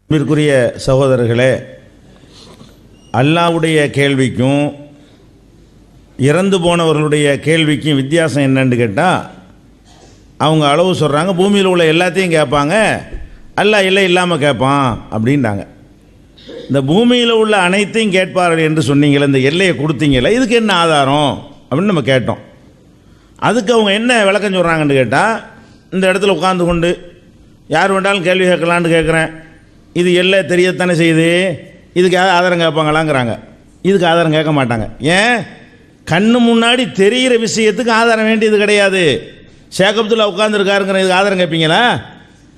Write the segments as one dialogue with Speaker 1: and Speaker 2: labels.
Speaker 1: அன்பிற்குரிய சகோதரர்களே, அல்லாஹ்வுடைய கேள்விக்கும் இறந்து போனவர்களுடைய கேள்விக்கும் வித்தியாசம் என்னன்னு கேட்டால், அவங்க அளவு சொல்கிறாங்க, பூமியில் உள்ள எல்லாத்தையும் கேட்பாங்க, அல்லாஹ் இல்லை இல்லாமல் கேட்பான் அப்படின்றாங்க. இந்த பூமியில் உள்ள அனைத்தையும் கேட்பார்கள் என்று சொன்னீங்களே, இந்த எல்லையை கொடுத்தீங்களே, இதுக்கு என்ன ஆதாரம் அப்படின்னு நம்ம கேட்டோம். அதுக்கு அவங்க என்ன விளக்கம் சொல்கிறாங்கன்னு கேட்டால், இந்த இடத்துல உட்கார்ந்து கொண்டு யார் வேண்டாலும் கேள்வி கேட்கலான்னு கேட்குறேன், இது எல்லை தெரியத்தானே செய்யுது, இதுக்கு ஆதாரம் கேட்பாங்களாங்கிறாங்க. இதுக்கு ஆதாரம் கேட்க மாட்டாங்க. ஏன்? கண்ணு முன்னாடி தெரிகிற விஷயத்துக்கு ஆதாரம் வேண்டியது கிடையாது. ஷேக் அப்துல்லா உட்காந்துருக்காருங்கிற இதுக்கு ஆதாரம் கேட்பீங்களா?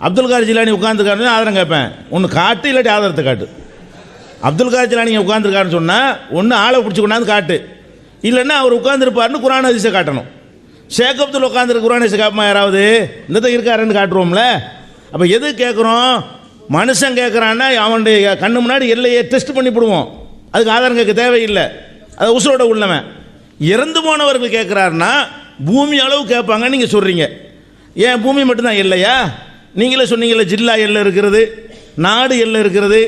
Speaker 1: அப்துல் கார் ஜிலானி உட்காந்துருக்காருன்னு ஆதாரம் கேட்பேன். ஒன்று காட்டு, இல்லாட்டி ஆதாரத்தை காட்டு. அப்துல் கார் ஜிலானி உட்காந்துருக்காருன்னு சொன்னால் ஒன்று ஆளை பிடிச்சி கொண்டாந்து காட்டு, இல்லைன்னா அவர் உட்காந்துருப்பாருன்னு குரான் ஹதீஸை காட்டணும். ஷேக் அப்துல் உட்காந்துருக்கு குரான் ஹதீஸை காப்பமா யாராவது? இந்த இருக்காருன்னு காட்டுவோம்ல. அப்போ எது கேட்குறோம்? மனுஷன் கேட்குறான்னா அவனுடைய கண்ணு முன்னாடி எல்லையை டெஸ்ட் பண்ணிவிடுவோம், அதுக்கு ஆதாரம் கேட்க தேவையில்லை. அதை உசுரோட உள்ளவன். இறந்து போனவர்கள் கேட்குறாருன்னா பூமி அளவு கேட்பாங்கன்னு நீங்கள் சொல்கிறீங்க. ஏன் பூமி மட்டும்தான் இல்லையா? நீங்களே சொன்னீங்களே, ஜில்லா எல்லை இருக்கிறது, நாடு எல்லை இருக்கிறது,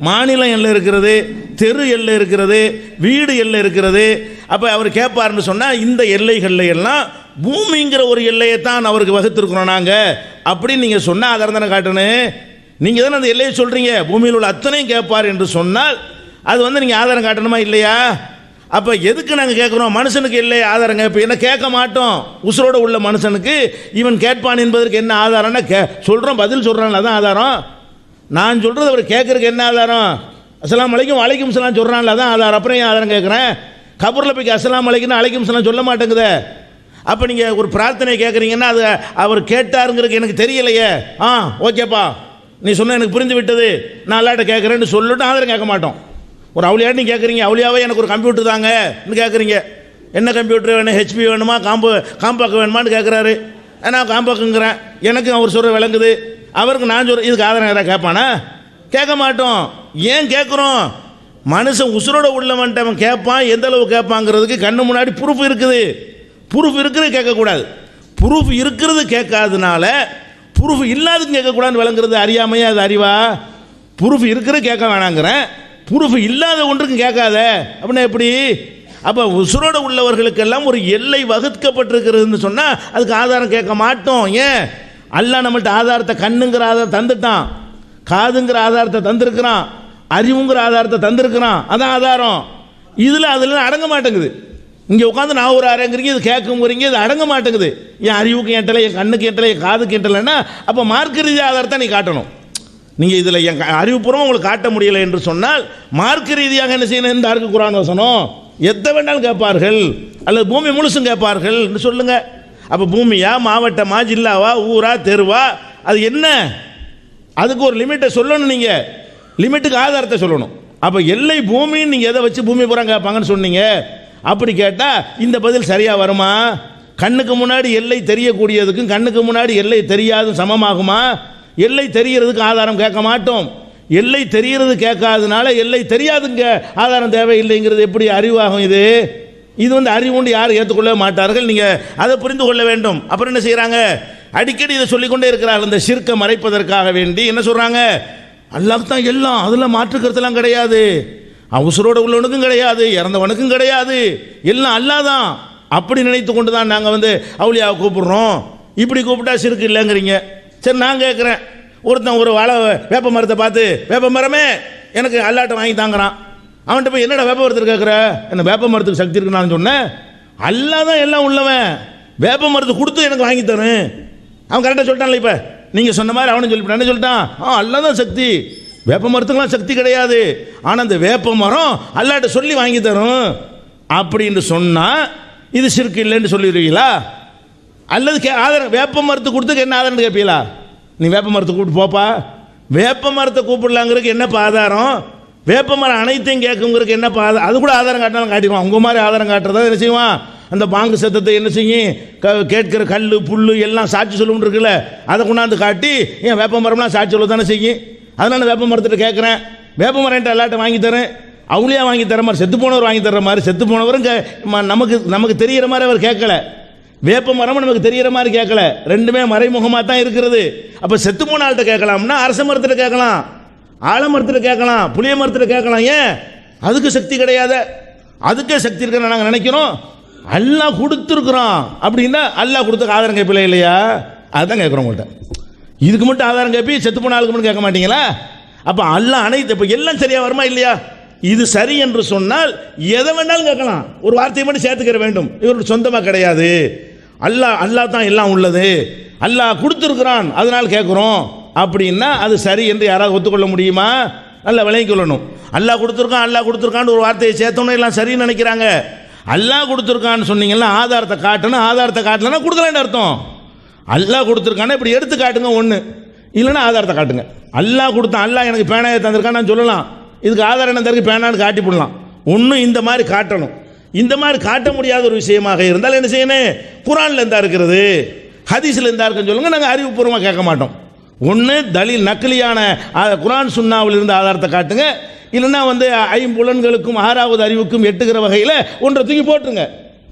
Speaker 1: மாநிலம் எல்லை இருக்கிறது, தெரு எல்லை இருக்கிறது, வீடு எல்லை இருக்கிறது. அப்போ அவர் கேட்பாருன்னு சொன்னால் இந்த எல்லைகளில் எல்லாம் பூமிங்கிற ஒரு எல்லையை தான் அவருக்கு வகுத்திருக்கிறோம் நாங்கள் அப்படின்னு நீங்கள் சொன்னால் ஆதாரம் தானே காட்டணும். நீங்கள் தானே அந்த எல்லையை சொல்கிறீங்க. பூமியில் உள்ள அத்தனையும் கேட்பார் என்று சொன்னால் அது நீங்கள் ஆதாரம் காட்டணுமா இல்லையா? அப்போ எதுக்கு நாங்கள் கேட்குறோம்? மனுஷனுக்கு இல்லை ஆதாரம் கேட்போம், என்ன கேட்க மாட்டோம். உசுரோட உள்ள மனுஷனுக்கு இவன் கேட்பான் என்பதற்கு என்ன ஆதாரம்னா சொல்கிறோம், பதில் சொல்கிறான், அதான் ஆதாரம். நான் சொல்கிறது அவர் கேட்குறதுக்கு என்ன ஆதாரம்? அஸ்ஸலாமு அலைக்கும் வலைக்கும் சலாம் சொல்கிறான்ல, அதான் ஆதாரம். அப்புறம் ஏன் ஆதாரம் கேட்குறேன்? கபூரில் போய் அஸ்ஸலாமு அலைக்கும் அலைக்கும் சலாம் சொல்ல மாட்டேங்குதே. அப்போ நீங்கள் ஒரு பிரார்த்தனை கேட்குறீங்கன்னா அது அவர் கேட்டாருங்கிறதுக்கு எனக்கு தெரியலையே. ஓகேப்பா, நீ சொன்ன எனக்கு புரிந்து விட்டது, நான் அல்லாட்ட கேட்குறேன்னு சொல்லிட்டு ஆதாரம் கேட்க மாட்டோம். ஒரு அவுளியாட்டு நீ கேட்குறீங்க, அவுளியாவே எனக்கு ஒரு கம்ப்யூட்டர் தாங்கன்னு கேட்குறீங்க. என்ன கம்ப்யூட்டர் வேணும்? ஹெச்பி வேணுமா, காம்பாக்கு வேணுமான்னு கேட்குறாரு. நான் காம்பாக்குங்கிறேன், எனக்கு அவர் சொல்கிற விளங்குது, அவருக்கு நான் சொல்கிறேன். இதுக்கு ஆதாரம் யாராவது கேட்பானா? கேட்க மாட்டோம். ஏன் கேட்குறோம்? மனுஷன் உசுரோட உள்ளவன்ட்டு அவன் கேட்பான், எந்த அளவு கேட்பாங்கிறதுக்கு கண்ணு முன்னாடி ப்ரூஃப் இருக்குது. ப்ரூஃப் இருக்கிறது கேட்கக்கூடாது. ப்ரூஃப் இருக்கிறது கேட்காதனால ப்ரூஃப் இல்லாததுன்னு கேட்கக்கூடாதுன்னு விளங்குறது அறியாமையா? அது அறிவா? ப்ரூஃப் இருக்கிறது கேட்க வேணாங்கிறேன், ப்ரூஃப் இல்லாத ஒன்றுக்கும் கேட்காத அப்படின்னா எப்படி? அப்போ உசுரோட உள்ளவர்களுக்கெல்லாம் ஒரு எல்லை வகுக்கப்பட்டிருக்கிறதுன்னு சொன்னால் அதுக்கு ஆதாரம் கேட்க மாட்டோம். ஏன்? அல்லாஹ் நம்மள்ட்ட ஆதாரத்தை கண்ணுங்கிற ஆதாரம் தந்துட்டான், காதுங்கிற ஆதாரத்தை தந்திருக்கிறான், அறிவுங்கிற ஆதாரத்தை தந்திருக்கிறான், அதான் ஆதாரம். அதில் அடங்க மாட்டேங்குது. இங்கே உட்காந்து நான் ஒரு அறங்குறீங்க, இது கேட்குங்கிறீங்க, இது அடங்க மாட்டேங்குது. என் அறிவுக்கு எட்டலை, என் கண்ணுக்கு எட்டலை, என் காதுக்கு எட்டலைன்னா அப்போ மார்க்க ரீதியாக ஆதாரத்தை நீ காட்டணும். நீங்கள் இதில் என் அறிவுபூர்வம் உங்களுக்கு காட்ட முடியலை என்று சொன்னால் மார்க்க ரீதியாக என்ன செய்யணும்? இந்த அருக்கு குரான் வசனம் எதை வேண்டாலும் கேட்பார்கள், அல்லது பூமி முழுசும் கேட்பார்கள் என்று சொல்லுங்க. அப்போ பூமியா, மாவட்டமா, ஜில்லாவா, ஊரா, தெருவா, அது என்ன? அதுக்கு ஒரு லிமிட்டை சொல்லணும். நீங்கள் லிமிட்டுக்கு ஆதாரத்தை சொல்லணும். அப்போ எல்லை பூமின்னு நீங்கள் எதை வச்சு பூமி பூரா கேட்பாங்கன்னு சொன்னீங்க. அப்படி கேட்டால் இந்த பதில் சரியாக வருமா? கண்ணுக்கு முன்னாடி எல்லை தெரியக்கூடியதுக்கும் கண்ணுக்கு முன்னாடி எல்லை தெரியாதும் சமமாகுமா? எல்லை தெரிகிறதுக்கு ஆதாரம் கேட்க மாட்டோம். எல்லை தெரிகிறது கேட்காதனால எல்லை தெரியாதுங்க ஆதாரம் தேவையில்லைங்கிறது எப்படி அறிவாகும்? இது அறிவுண்டு யாரும் ஏற்றுக்கொள்ள மாட்டார்கள். நீங்கள் அதை புரிந்து கொள்ள வேண்டும். அப்புறம் என்ன செய்கிறாங்க? அடிக்கடி இதை சொல்லிக்கொண்டே இருக்கிறார்கள். இந்த ஷிர்க்கை மறைப்பதற்காக வேண்டி என்ன சொல்கிறாங்க? அல்லாஹ் தான் எல்லாம், அதில் மாற்றுக்கிறதுலாம் கிடையாது, உசுரோட உள்ளவனுக்கும் கிடையாது, இறந்தவனுக்கும் கிடையாது, எல்லாம் அல்லாஹ் தான். அப்படி நினைத்து கொண்டு தான் நாங்கள் அவுலியாவை கூப்பிடுறோம். இப்படி கூப்பிட்டா ஷிர்க் இல்லைங்கிறீங்க. சரி, நான் கேட்குறேன், ஒருத்தன் ஒரு வேப்ப மரத்தை பார்த்து, வேப்ப மரமே எனக்கு அல்லாட்ட வாங்கி தாங்கிறான். அவன்கிட்ட போய் என்னடா வேப்ப மரத்துக்கு கேட்குற? என்ன வேப்ப மரத்துக்கு சக்தி இருக்குன்னு நான் சொன்னேன். அல்லாஹ் தான் எல்லாம் உள்ளவன், வேப்ப மரத்தை கொடுத்து எனக்கு வாங்கி தரேன். அவன் கரெக்டாக சொல்லிட்டான்ல. இப்போ நீங்கள் சொன்ன மாதிரி அவனும் சொல்லிவிட்டான். என்ன சொல்லிட்டான்? அல்லாஹ் தான் சக்தி, வேப்ப மரத்துக்கெல்லாம் சக்தி கிடையாது, ஆனால் அந்த வேப்ப மரம் அல்லாட்ட சொல்லி வாங்கி தரும் அப்படின்னு சொன்னால் இது ஷிர்க் இல்லைன்னு சொல்லிடுவீங்களா? அல்லது ஆதாரம் வேப்ப மரத்தை கொடுத்துக்கு என்ன ஆதாரம் கேட்பீங்களா? நீ வேப்ப மரத்தை கூப்பிட்டு போப்பா, வேப்ப மரத்தை கூப்பிடலாங்கிறதுக்கு என்னப்பா ஆதாரம்? வேப்ப மரம் அனைத்தையும் கேட்குங்கிறதுக்கு என்னப்பா ஆதாரம்? அது கூட ஆதாரம் காட்டினாலும் காட்டிடுவான். உங்கள் மாதிரி ஆதாரம் காட்டுறதா என்ன செய்வான்? அந்த பாங்கு சத்தத்தை என்ன செய்யும்? கேட்கிற கல் புல் எல்லாம் சாட்சி சொல்லுன்னு இருக்குல்ல, அதை கொண்டாந்து காட்டி ஏன் வேப்ப மரம்லாம் சாட்சி சொல்ல தானே செய்யும். அதனால வேப்ப மரத்திட்ட கேட்குறேன், வேப்ப மரம்ட்ட எல்லாட்ட வாங்கி தரேன், அவளையா வாங்கி தர மாதிரி, செத்து போனவர் வாங்கி தர்ற மாதிரி, செத்து போனவரும் நமக்கு தெரிகிற மாதிரி அவர் கேட்கல, வேப்ப மரம் நமக்கு தெரிகிற மாதிரி கேட்கல, ரெண்டுமே மறைமுகமாக தான் இருக்கிறது. அப்போ செத்து போன ஆள்கிட்ட கேட்கலாம்னா அரச மரத்தில் கேட்கலாம். ஆலமரத்தில் கேட்கலாம், புளிய மரத்தில் கேட்கலாம். ஏன்? அதுக்கு சக்தி கிடையாது. அதுக்கே சக்தி இருக்குன்னு நாங்கள் நினைக்கிறோம். அல்லாஹ் கொடுத்துருக்குறோம் அப்படின்னா அல்லாஹ் கொடுத்த ஆதாரம் கேட்பல இல்லையா? அதுதான் கேட்குறோம் உங்கள்கிட்ட. இதுக்கு மட்டும் ஆதாரம் கேட்பி செத்து போன ஆளுக்கு மட்டும் கேட்க மாட்டீங்களா? அப்போ அல்லாஹ் அனைத்து இப்போ எல்லாம் சரியாக வருமா இல்லையா? இது சரி என்று சொன்னால் எதை வேணாலும் கேட்கலாம். ஒரு வார்த்தையை மட்டும் சேர்த்துக்கிற வேண்டும். இவருக்கு சொந்தமாக கிடையாது. அல்லாஹ் தான் எல்லாம் உள்ளது, அல்லாஹ் கொடுத்துருக்குறான் அதனால் கேட்குறோம் அப்படின்னா அது சரி என்று யாராவது ஒத்துக்கொள்ள முடியுமா? நல்லா விளங்கி கொள்ளணும். அல்லாஹ் கொடுத்துருக்கான்னு ஒரு வார்த்தையை சேர்த்தோன்னே எல்லாம் சரின்னு நினைக்கிறாங்க. அல்லாஹ் கொடுத்துருக்கான்னு சொன்னீங்கன்னா ஆதாரத்தை காட்டணும். ஆதாரத்தை காட்டலன்னா கொடுக்கலன்னு அர்த்தம். அல்லாஹ் கொடுத்துருக்கான்னா இப்படி எடுத்து காட்டுங்க ஒன்று, இல்லைன்னா ஆதாரத்தை காட்டுங்க. அல்லாஹ் கொடுத்தான், அல்லாஹ் எனக்கு பேனாயை தந்திருக்கான்னு நான் சொல்லலாம். இதுக்கு ஆதாரம் என்ன தருக்கு? பேனான்னு காட்டி போடலாம். ஒன்றும் இந்த மாதிரி காட்டணும். இந்த மாதிரி காட்ட முடியாத ஒரு விஷயமாக இருந்தால் என்ன செய்யணும்? குரானில் இருந்தா இருக்கிறது, ஹதீஸில் இருந்தா இருக்குன்னு சொல்லுங்க. நாங்கள் அறிவுபூர்வமாக கேட்க மாட்டோம். ஒன்று தலீல் நக்கலியான குரான் சுன்னாவில் இருந்த ஆதாரத்தை காட்டுங்க, இல்லைன்னா ஐம்புலன்களுக்கும் ஆறாவது அறிவுக்கும் எட்டுகிற வகையில் ஒன்றை தூக்கி போட்டுருங்க.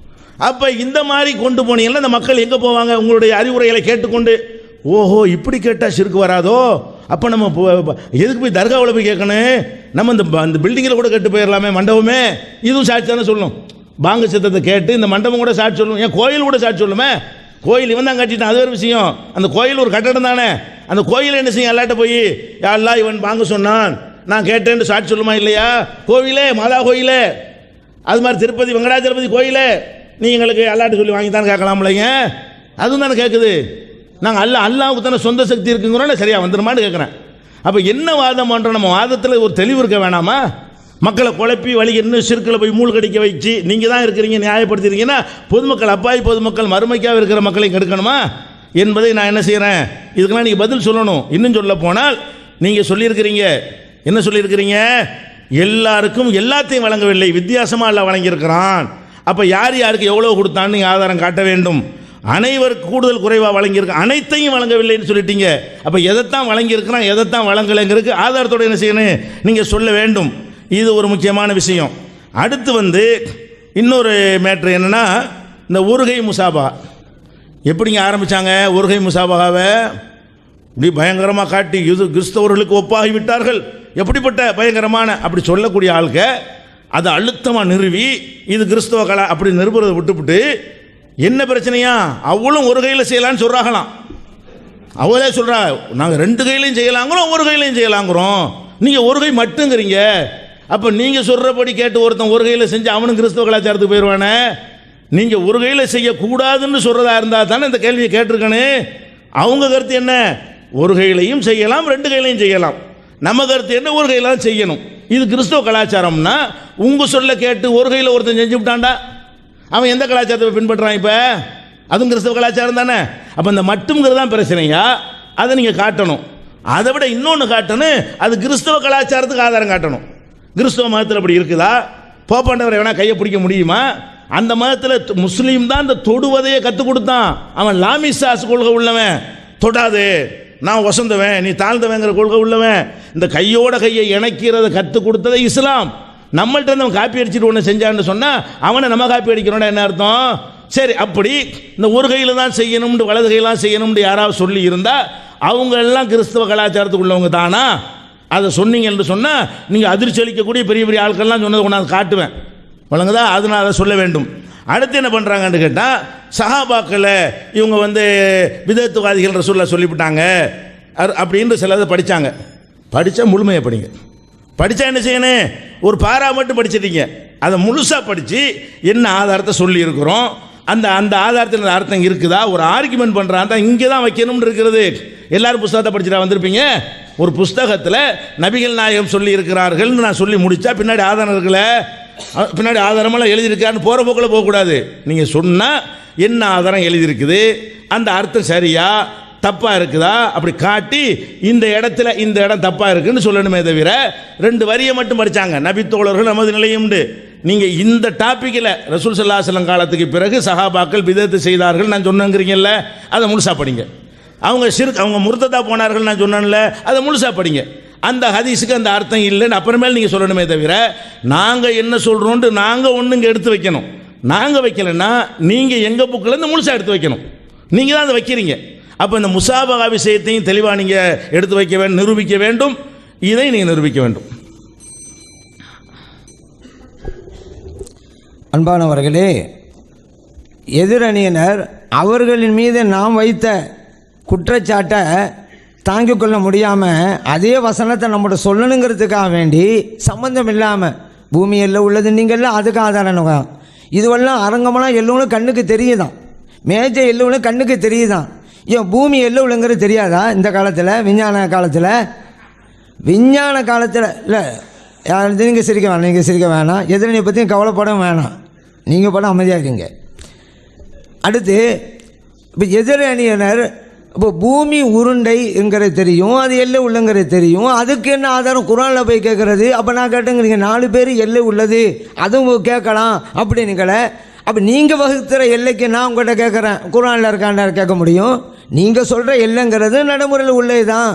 Speaker 1: அப்போ இந்த மாதிரி கொண்டு போனீங்கன்னா இந்த மக்கள் எங்கே போவாங்க? உங்களுடைய அறிவுரைகளை கேட்டுக்கொண்டு, ஓஹோ இப்படி கேட்டால் சிறுக்கு வராதோ, அப்போ நம்ம எதுக்கு போய் தர்காவில் போய் கேட்கணும்? நம்ம இந்த பில்டிங்கில் கூட கேட்டு போயிடலாமே, மண்டபமே. இதுவும் சாட்சி தானே சொல்லணும். பாங்கு சத்தத்தை கேட்டு இந்த மண்டபம் கூட சாட்சி சொல்லணும். ஏன் கோயில் கூட சாட்சி சொல்லுமே? கோயில் இவன் தான் கட்டிட்டான், அது ஒரு விஷயம். அந்த கோயில் ஒரு கட்டடம் தானே. அந்த கோயில் என்ன செய்யும்? எல்லாட்ட போய் யாரெல்லாம் இவன் பாங்கு சொன்னான் நான் கேட்டேன்னு சாட்சி சொல்லுமா இல்லையா? கோவிலே, மாதா கோயிலே, அது மாதிரி திருப்பதி வெங்கடாச்சலபதி கோயிலே நீ எங்களுக்கு அல்லாட்டு சொல்லி வாங்கி தான் கேட்கலாம்லைங்க. அதுவும் தானே கேட்குது. நாங்கள் அல்லாவுக்கு தானே சொந்த சக்தி இருக்குங்கிறோம், சரியாக வந்துடுமான்னு கேட்குறேன். அப்போ என்ன வாதம் பண்ணுறோம்? நம்ம வாதத்தில் ஒரு தெளிவு இருக்க வேணாமா? மக்களை குழப்பி வழி இன்னும் சிறுக்கில் போய் மூழ்கடிக்க வச்சு நீங்கள் தான் இருக்கிறீங்க நியாயப்படுத்திருக்கீங்கன்னா பொதுமக்கள், அப்பாவி பொதுமக்கள், மறுமைக்காக இருக்கிற மக்களையும் கெடுக்கணுமா என்பதை நான் என்ன செய்கிறேன்? இதுக்கெல்லாம் நீங்கள் பதில் சொல்லணும். இன்னும் சொல்ல போனால் நீங்கள் சொல்லியிருக்கிறீங்க, என்ன சொல்லியிருக்கிறீங்க? எல்லாருக்கும் எல்லாத்தையும் வழங்கவில்லை, வித்தியாசமாக எல்லாம் வழங்கியிருக்கிறான். அப்போ யார் யாருக்கு எவ்வளோ கொடுத்தான்னு நீங்கள் ஆதாரம் காட்ட வேண்டும். அனைவருக்கு கூடுதல் குறைவாக வழங்கியிருக்க, அனைத்தையும் வழங்கவில்லைன்னு சொல்லிட்டீங்க. அப்போ எதைத்தான் வழங்கியிருக்கிறான், எதைத்தான் வழங்கலைங்கிறதுக்கு ஆதாரத்தோடு என்ன செய்யணும்? நீங்கள் சொல்ல வேண்டும். இது ஒரு முக்கியமான விஷயம். அடுத்து இன்னொரு மேட்ரு என்னென்னா, இந்த உருகை முசாபா எப்படிங்க ஆரம்பித்தாங்க? உருகை முசாபாவை இப்படி பயங்கரமாக காட்டி இது கிறிஸ்தவர்களுக்கு ஒப்பாகி விட்டார்கள், எப்படிப்பட்ட பயங்கரமான அப்படி சொல்லக்கூடிய ஆளுக்க அதை அழுத்தமாக நிறுவி இது கிறிஸ்தவ கலா அப்படி நிறுவுறதை விட்டுவிட்டு என்ன பிரச்சனையா? அவளும் ஒரு கையில் செய்யலான்னு சொல்கிறாங்களாம். அவளே சொல்கிறா நாங்கள் 2 கையிலையும் செய்யலாங்கிறோம், ஒரு கையிலையும் செய்யலாங்கிறோம், நீங்கள் ஒரு கை மட்டுங்கிறீங்க. அப்போ நீங்கள் சொல்கிறபடி கேட்டு ஒருத்தன் ஒரு கையில் செஞ்சு அவனும் கிறிஸ்தவ கலாச்சாரத்துக்கு போயிடுவானே. நீங்கள் ஒரு கையில் செய்யக்கூடாதுன்னு சொல்கிறதா இருந்தால் தானே இந்த கேள்வியை கேட்டிருக்கனே. அவங்க கருத்து என்ன? ஒரு கையிலையும் செய்யலாம், 2 கையிலையும் செய்யலாம். நம்ம கருத்து என்ன? ஒரு கையில் தான் செய்யணும். இது கிறிஸ்தவ கலாச்சாரம்னா உங்கள் சொல்ல கேட்டு ஒரு கையில் ஒருத்தன் செஞ்சு விட்டான்டா, அவன் எந்த கலாச்சாரத்தை பின்பற்றுறான்? இப்போ அதுவும் கிறிஸ்தவ கலாச்சாரம் தானே. அப்போ இந்த மட்டும்ங்கிறது தான் பிரச்சனையா? அதை நீங்கள் காட்டணும். அதை விட இன்னொன்று காட்டணும், அது கிறிஸ்தவ கலாச்சாரத்துக்கு ஆதாரம் காட்டணும். கிறிஸ்தவ மதத்தில் அப்படி இருக்குதா? போப்பாண்டவரை வேணா கையை பிடிக்க முடியுமா? அந்த மதத்தில் முஸ்லீம் தான் இந்த தொடுவதையே கற்றுக் கொடுத்தான். அவன் லாமிசாஸ் கொள்கை உள்ளவன், தொடாது நான் வசந்தவன் நீ தாழ்ந்தவங்கிற கொள்கை உள்ளவன். இந்த கையோட கையை இணைக்கிறத கற்றுக் கொடுத்ததை இஸ்லாம். நம்மள்ட்ட நம்ம காப்பி அடிச்சுட்டு ஒன்று செஞ்சான்னு சொன்னால் அவனை நம்ம காப்பி அடிக்கிறோன்னா என்ன அர்த்தம்? சரி, அப்படி இந்த ஒரு கையில் தான் செய்யணும்னு வலது கையெல்லாம் செய்யணும்னு யாராவது சொல்லி இருந்தால் அவங்க எல்லாம் கிறிஸ்தவ கலாச்சாரத்துக்கு உள்ளவங்க தானா? அதை சொன்னீங்க என்று சொன்னால் நீங்கள் அதிர்ச்சி அளிக்கக்கூடிய பெரிய பெரிய ஆட்கள்லாம் சொன்னதை கொண்டாந்து காட்டுவேன், வழங்குதா? அதனால் அதை சொல்ல வேண்டும். அடுத்து என்ன பண்ணுறாங்கன்னு கேட்டால், சஹாபாக்களை இவங்க விதத்துவாதிகள் ரசூலுல்லாஹ் சொல்லிவிட்டாங்க அப்படின்னு சிலதை படித்தாங்க. படித்தா முழுமையை படிங்க. படித்தா என்ன செய்யணும்? ஒரு பாரா மட்டும் படிச்சிட்டீங்க, அதை முழுசாக படித்து என்ன ஆதாரத்தை சொல்லியிருக்கிறோம், அந்த அந்த ஆதாரத்தில் அர்த்தம் இருக்குதா, ஒரு ஆர்குமெண்ட் பண்ணுறான் தான் இங்கே தான் வைக்கணும்னு இருக்கிறது. எல்லாரும் புஸ்தகத்தை படிச்சுட்டா வந்திருப்பீங்க. ஒரு புஸ்தகத்தில் நபிகள் நாயகம் சொல்லி இருக்கிறார்கள்னு நான் சொல்லி முடித்தா பின்னாடி ஆதாரம் இருக்குல்ல, பின்னாடி ஆதாரமெல்லாம் எழுதியிருக்கான்னு போகிற போக்கில் போகக்கூடாது. நீங்கள் சொன்னால் என்ன ஆதாரம் எழுதியிருக்குது, அந்த அர்த்தம் சரியா தப்பாக இருக்குதா அப்படி காட்டி இந்த இடத்துல இந்த இடம் தப்பாக இருக்குன்னு சொல்லணுமே தவிர 2 வரியை மட்டும் படித்தாங்க. நபித்தோழர்கள் நமது நிலையும்ண்டு. நீங்கள் இந்த டாப்பிக்கில் ரசூல் ஸல்லல்லாஹு அலைஹி வஸல்லம் காலத்துக்கு பிறகு சஹாபாக்கள் பிதத்து செய்தார்கள் நான் சொன்னேங்கிறீங்கல்ல, அதை முழுசாக படிங்க. அவங்க முர்த்ததா போனார்கள் நான் சொன்னேன்ல, அதை முழுசாக படிங்க. அந்த ஹதீஸுக்கு அந்த அர்த்தம் இல்லைன்னு அப்புறமேல் நீங்கள் சொல்லணுமே தவிர நாங்கள் என்ன சொல்கிறோன்ட்டு நாங்கள் ஒன்று இங்கே எடுத்து வைக்கணும். நாங்கள் வைக்கலைன்னா நீங்கள் எங்கள் புக்கிலேருந்து முழுசாக எடுத்து வைக்கணும். நீங்கள் தான் அதை வைக்கிறீங்க. அப்போ இந்த முசாபகா விஷயத்தையும் தெளிவாக நீங்கள் எடுத்து வைக்க வேண்டும், நிரூபிக்க வேண்டும். இதை நீங்கள் நிரூபிக்க வேண்டும்.
Speaker 2: அன்பானவர்களே, எதிரணியினர் அவர்களின் மீது நாம் வைத்த குற்றச்சாட்டை தாங்கிக் கொள்ள முடியாமல் அதே வசனத்தை நம்மகிட்ட சொல்லணுங்கிறதுக்காக வேண்டி சம்பந்தம் இல்லாமல் பூமி எல்லாம் உள்ளது நீங்கள்லாம் அதுக்கு ஆதாரம். இதுவெல்லாம் அரங்கமெல்லாம் எல்லோரும் கண்ணுக்கு தெரியுதான், மேஜை எல்லோரும் கண்ணுக்கு தெரியுதான். ஏன் பூமி எல்லாம் உள்ளங்கிறது தெரியாதா? இந்த காலத்தில் விஞ்ஞான காலத்தில் இல்லை, நீங்கள் சிரிக்க வேணாம், எதிரணியை பற்றியும் கவலைப்படவும் வேணாம், நீங்கள் படம் அமைதியாக இருங்க. அடுத்து இப்போ எதிரணியினர் இப்போ பூமி உருண்டைங்கிறது தெரியும், அது எல்லை உள்ளங்கிறது தெரியும், அதுக்கு என்ன ஆதாரம் குர்ஆனில் போய் கேட்குறது? அப்போ நான் கேட்டேங்கிறீங்க 4 பேர் எல்லை உள்ளது அதுவும் கேட்கலாம் அப்படின்னுங்கள. அப்போ நீங்கள் வகுத்துற எல்லைக்கு நான் உங்கள்கிட்ட கேட்குறேன், குர்ஆனில் இருக்காண்டா கேட்க முடியும்? நீங்கள் சொல்கிற எல்லைங்கிறது நடைமுறையில் உள்ளது தான்.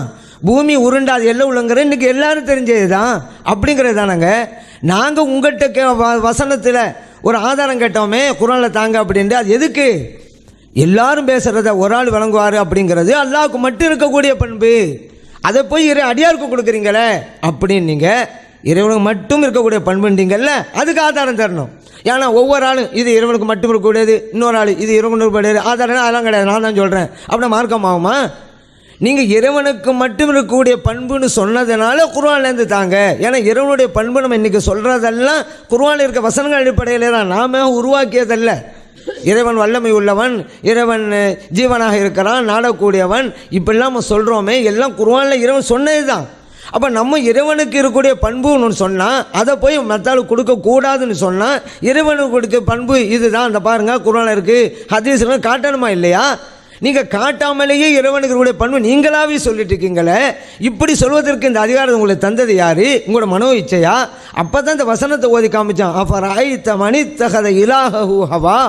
Speaker 2: பூமி உருண்டை அது எல்லை உள்ளங்கிறது இன்றைக்கி எல்லோரும் தெரிஞ்சது தான். அப்படிங்கிறது தானங்க. நாங்கள் உங்கள்கிட்ட வசனத்தில் ஒரு ஆதாரம் கேட்டோமே குர்ஆனில் தாங்க அப்படின்ட்டு, அது எதுக்கு? எல்லாரும் பேசுகிறத ஒரு ஆள் வழங்குவார் அப்படிங்கிறது அல்லாஹ்வுக்கு மட்டும் இருக்கக்கூடிய பண்பு. அதை போய் அடியாருக்கு கொடுக்குறீங்களே அப்படின்னு நீங்கள் இறைவனுக்கு மட்டும் இருக்கக்கூடிய பண்புன்றீங்கல்ல, அதுக்கு ஆதாரம் தரணும். ஏன்னா ஒவ்வொரு ஆளும் இது இறைவனுக்கு மட்டும் இருக்கக்கூடியது, இன்னொரு ஆள் இது இறைவனுக்கு கிடையாது, ஆதாரம் அதெல்லாம் கிடையாது, நான் தான் சொல்கிறேன் அப்படின்னா மார்க்கமாகுமா? நீங்கள் இறைவனுக்கு மட்டும் இருக்கக்கூடிய பண்புன்னு சொன்னதுனால குர்ஆன்லேருந்து தாங்க. ஏன்னா இறைவனுடைய பண்பு நம்ம இன்றைக்கி சொல்கிறதெல்லாம் குர்ஆனில் இருக்க வசனங்கள் அடிப்படையில் தான், நாம் உருவாக்கியதல்ல. இறைவன் வல்லமை உள்ளவன், இறைவன் ஜீவனாக இருக்கிறான், நாடக்கூடியவன், இப்படிலாம் நம்ம சொல்கிறோமே எல்லாம் குர்ஆனில் இறைவன் சொன்னது தான். அப்போ நம்ம இறைவனுக்கு இருக்கக்கூடிய பண்புன்னு சொன்னால் அதை போய் மற்றாலும் கொடுக்கக்கூடாதுன்னு சொன்னால் இறைவனுக்கு கொடுக்க பண்பு இதுதான், அந்த பாருங்கள் குர்ஆனில் இருக்குது, ஹதீஸ்ல காட்டணுமா இல்லையா? நீங்கள் காட்டாமலேயே இறைவனுக்கு இருக்கக்கூடிய பண்பு நீங்களாவே சொல்லிட்டு இருக்கீங்களே. இப்படி சொல்வதற்கு இந்த அதிகாரம் உங்களுக்கு தந்தது யாரு? உங்களோட மனோ இச்சையா? அப்போ தான் இந்த வசனத்தை ஓதி காமிச்சான். அஃபரைத மனித்தஹத இலாஹு ஹவா,